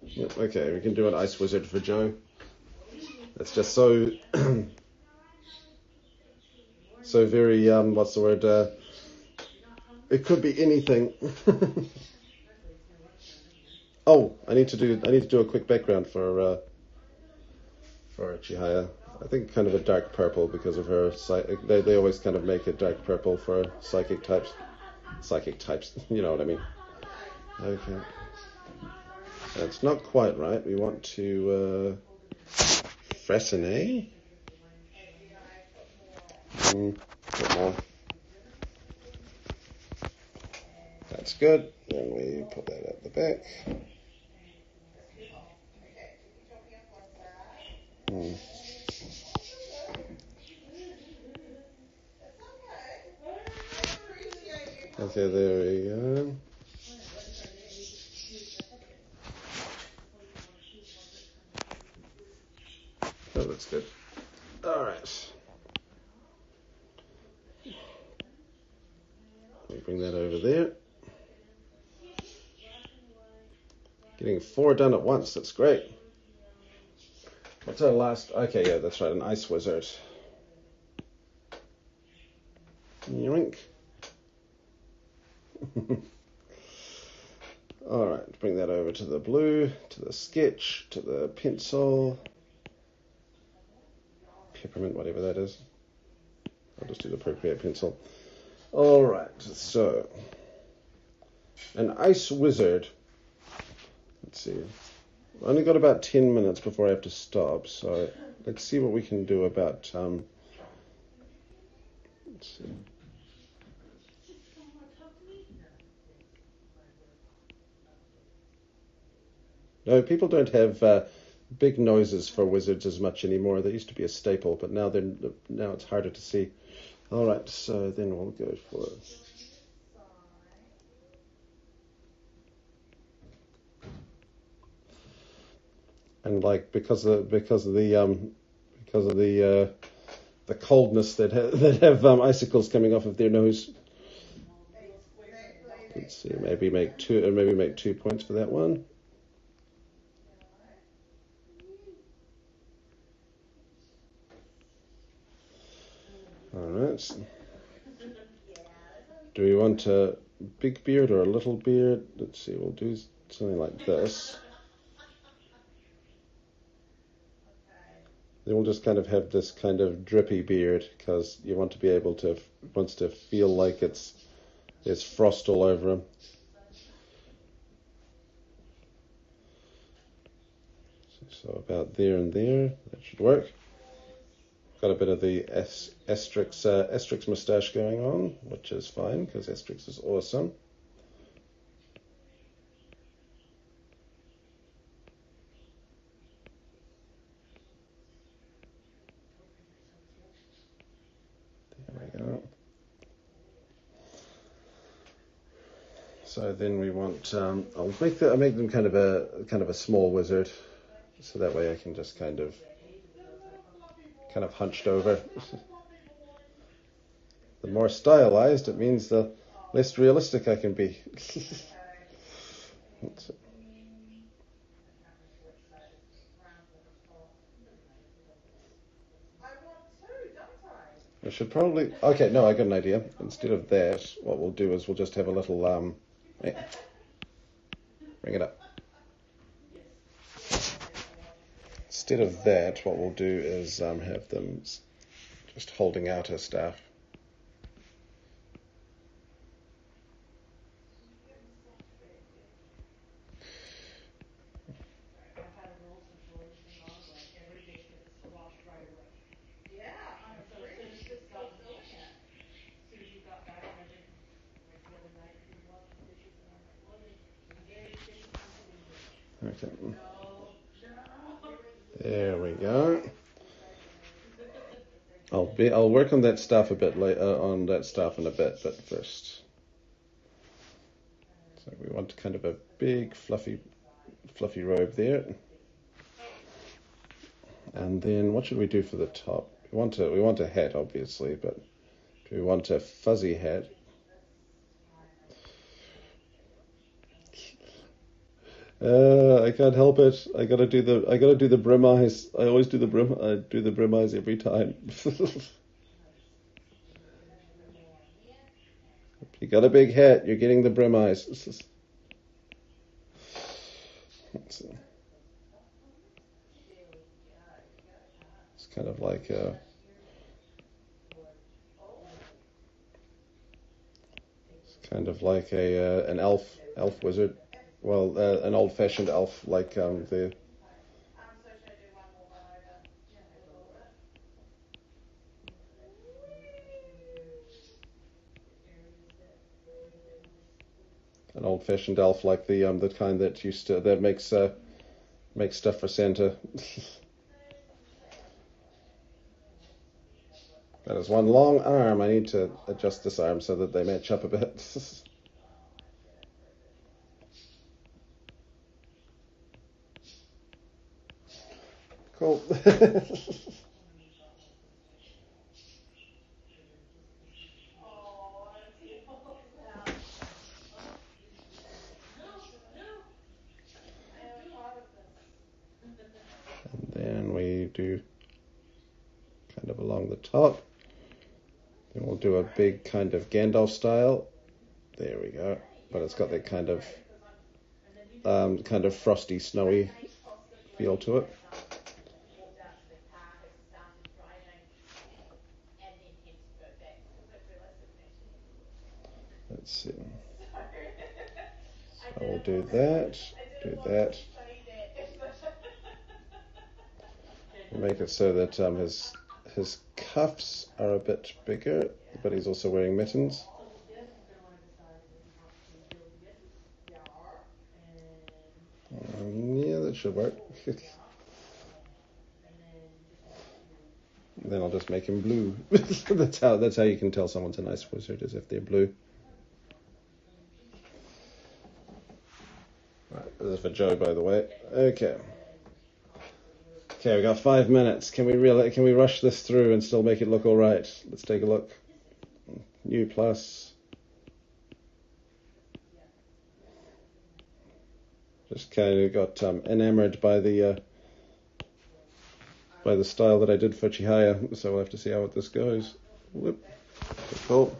Yep, okay, we can do an Ice Wizard for Joe. It's just so so very what's the word? It could be anything. Oh, I need to do a quick background for Chihaya. I think kind of a dark purple because of her. They always kind of make it dark purple for psychic types. You know what I mean? Okay. That's not quite right. We want to Fressinet. Bit more. That's good. Then we put that at the back. Okay, there we go. Oh, that's good. bring that over there. Getting 4 done at once, that's great. What's our last? Okay, yeah, that's right, an ice wizard. Yoink. Alright, bring that over to the blue, to the sketch, to the pencil. Peppermint, whatever that is. I'll just do the Procreate pencil. Alright, so an ice wizard. Let's see. I've only got about 10 minutes before I have to stop, so let's see what we can do about let's see. No, people don't have big noses for wizards as much anymore. They used to be a staple, but now it's harder to see. All right, so then we'll go for and like because of the coldness that have icicles coming off of their nose. Let's see, maybe make 2 points for that one. All right. Do we want a big beard or a little beard? Let's see, we'll do something like this. Then we'll just kind of have this kind of drippy beard because you want to be able to, wants to feel like there's frost all over him. So about there and there, that should work. Got a bit of the Asterix moustache going on, which is fine because Asterix is awesome. There we go. So then we want I'll make them kind of a small wizard, so that way I can just kind of hunched over. The more stylized, it means the less realistic I can be. I should probably... Okay, no, I got an idea. Instead of that, what we'll do is we'll just have a little... Hey, bring it up. Instead of that, what we'll do is have them just holding out her staff. Okay. There we go. I'll work on that staff a bit later, in a bit, but first. So we want kind of a big fluffy robe there. And then what should we do for the top? We want a hat, obviously, but do we want a fuzzy hat? I can't help it. I gotta do the brim eyes. I always do the brim eyes every time. You got a big hat, you're getting the brim eyes. It's kind of like an elf wizard. Well, an old-fashioned elf, like the... An old-fashioned elf, like the kind that makes stuff for Santa. That is one long arm. I need to adjust this arm so that they match up a bit. Cool. top. Then we'll do a big kind of Gandalf style. There we go. But it's got that kind of frosty, snowy feel to it. Let's see. So we'll do that. Make it so that his cuffs are a bit bigger, but he's also wearing mittens. Yeah, that should work. Then I'll just make him blue. that's how you can tell someone's a nice wizard, is if they're blue. Right, this is for Joe, by the way. Okay, we got 5 minutes. Can we rush this through and still make it look all right? Let's take a look. New plus. Just kind of got enamored by the style that I did for Chihaya, so we'll have to see how this goes. Whoop. Cool.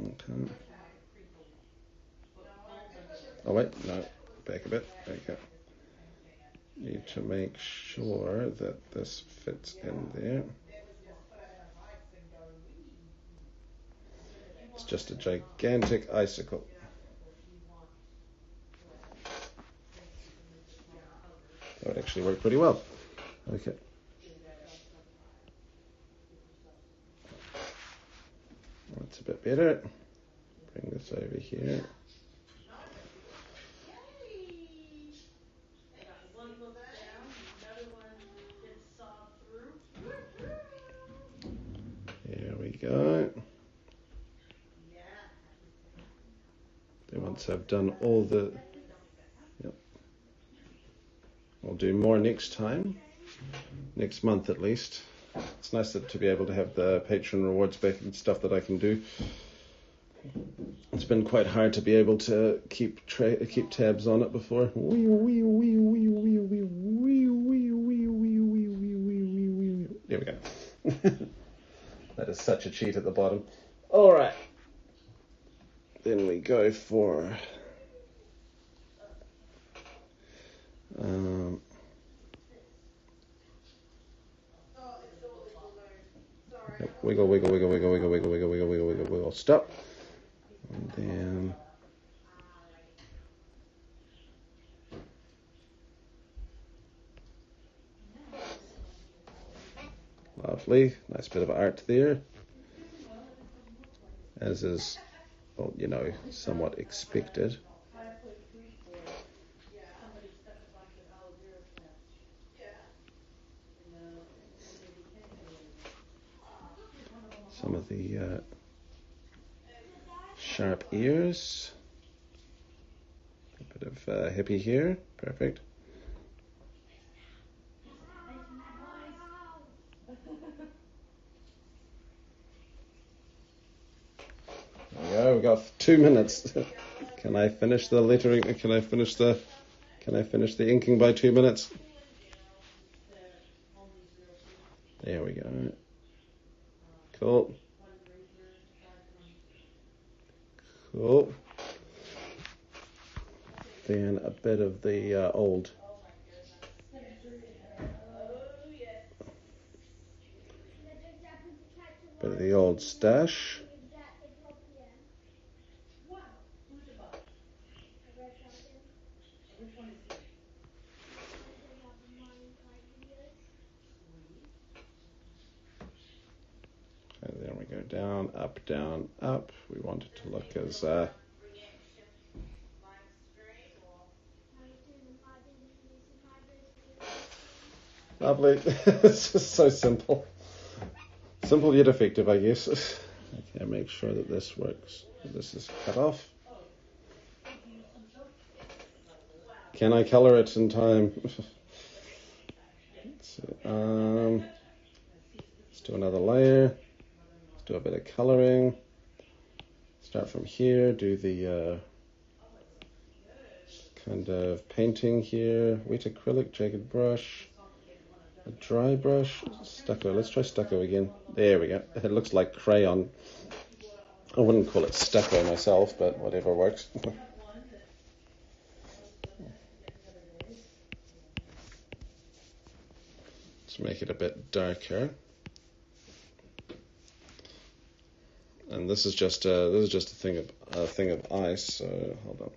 Okay. Oh wait, no, back a bit. Okay. Need to make sure that this fits in there. It's just a gigantic icicle. That would actually work pretty well. Okay. That's a bit better. Bring this over here. There we go. Then once I've done all the... Yep. I'll do more next time. Next month at least. It's nice to be able to have the Patreon rewards back and stuff that I can do. It's been quite hard to be able to keep tabs on it before. There we go. That is such a cheat at the bottom. All right. Then we go for wiggle, stop. And then lovely, nice bit of art there, as is, well, somewhat expected. Some of the sharp ears, a bit of hippie here, perfect. There we go, we've got 2 minutes. Can I finish the lettering? Can I finish the inking by 2 minutes? There we go. Cool. Then a bit of the old stash. And then we go down, up. We want it to look as lovely. It's just so simple. Simple yet effective, I guess. Okay, make sure that this works. This is cut off. Can I color it in time? Let's do another layer. Let's do a bit of coloring. Start from here, do the kind of painting here. Wet acrylic, jagged brush, a dry brush, stucco. Let's try stucco again. There we go. It looks like crayon. I wouldn't call it stucco myself, but whatever works. Let's make it a bit darker. And this is just a thing of ice. So hold on.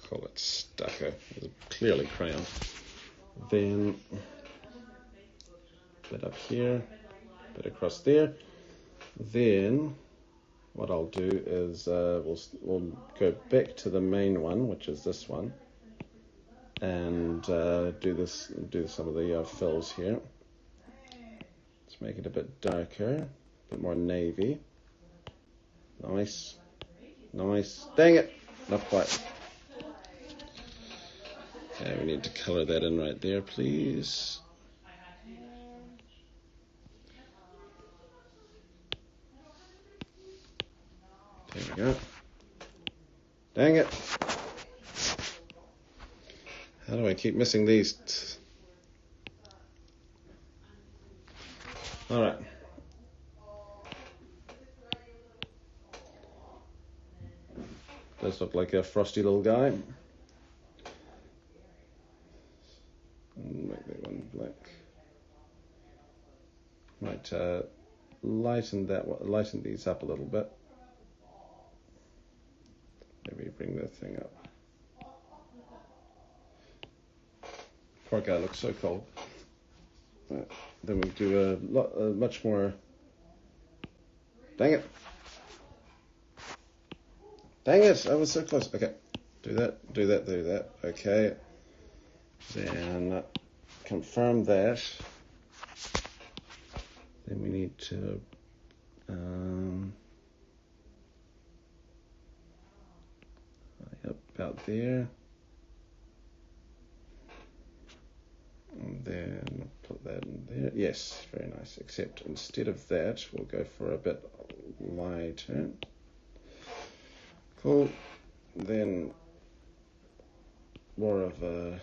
Call it stucco. It's clearly crayon. Then a bit up here, a bit across there. Then what I'll do is we'll go back to the main one, which is this one, and do some of the fills here. Let's make it a bit darker, a bit more navy. Nice. Dang it, not quite. Okay, we need to color that in right there, please. There we go. Dang it. How do I keep missing these? All right. Does look like a frosty little guy. Make that one black. Might lighten these up a little bit. Maybe bring the thing up. Poor guy looks so cold. Right. Then we do much more. Dang it! I was so close. Okay, do that. Okay. Then confirm that. Then we need to about there. And then put that in there. Yes, very nice. Except instead of that, we'll go for a bit lighter. Cool. Then more of a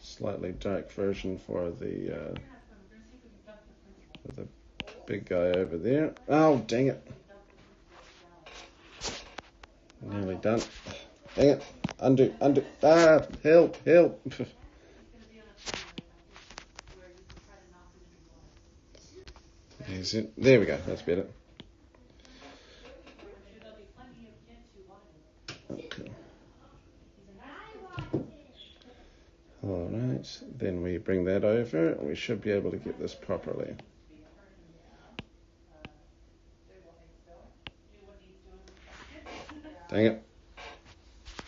slightly dark version for the big guy over there. Oh, dang it. Nearly done. Dang it. Undo. Ah, help. There we go. That's better. Okay. All right. Then we bring that over. We should be able to get this properly. Dang it.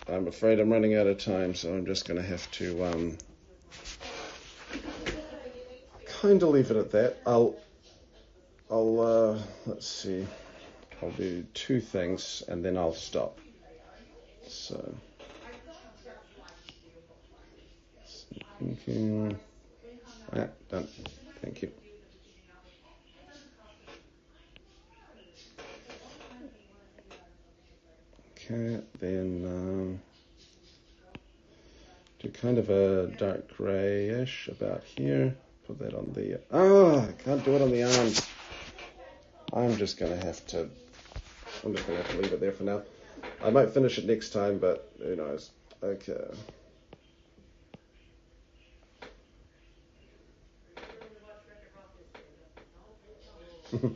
I'm afraid I'm running out of time, so I'm just going to have to kind of leave it at that. I'll let's see. I'll do two things and then I'll stop. So, thinking. Done. Thank you. Okay, then do kind of a dark grayish about here. Put that on the. I can't do it on the arms. I'm just gonna have to leave it there for now. I might finish it next time, but who knows? Okay.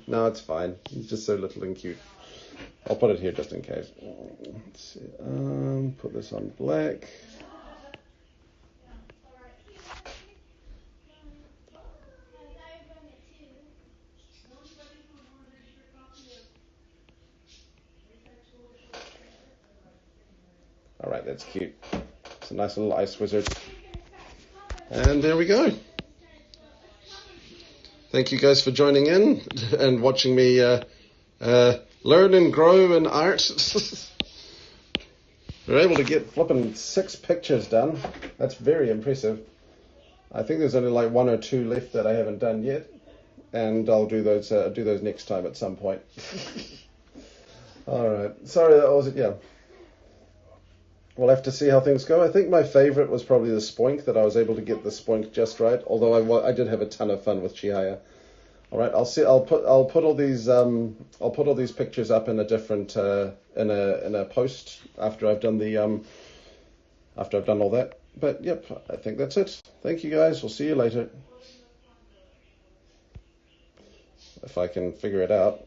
No, it's fine. It's just so little and cute. I'll put it here just in case. Let's see. Put this on black. All right, that's cute. It's a nice little ice wizard. And there we go. Thank you guys for joining in and watching me learn and grow in art. We're able to get flipping 6 pictures done. That's very impressive. I think there's only like 1 or 2 left that I haven't done yet, and I'll do those next time at some point. All right. Sorry, that was it. Yeah. We'll have to see how things go. I think my favorite was probably the Spoink, that I was able to get the Spoink just right. Although I did have a ton of fun with Chihaya. All right, I'll see. I'll put all these pictures up in a different in a post after I've done all that. But yep, I think that's it. Thank you guys. We'll see you later. If I can figure it out.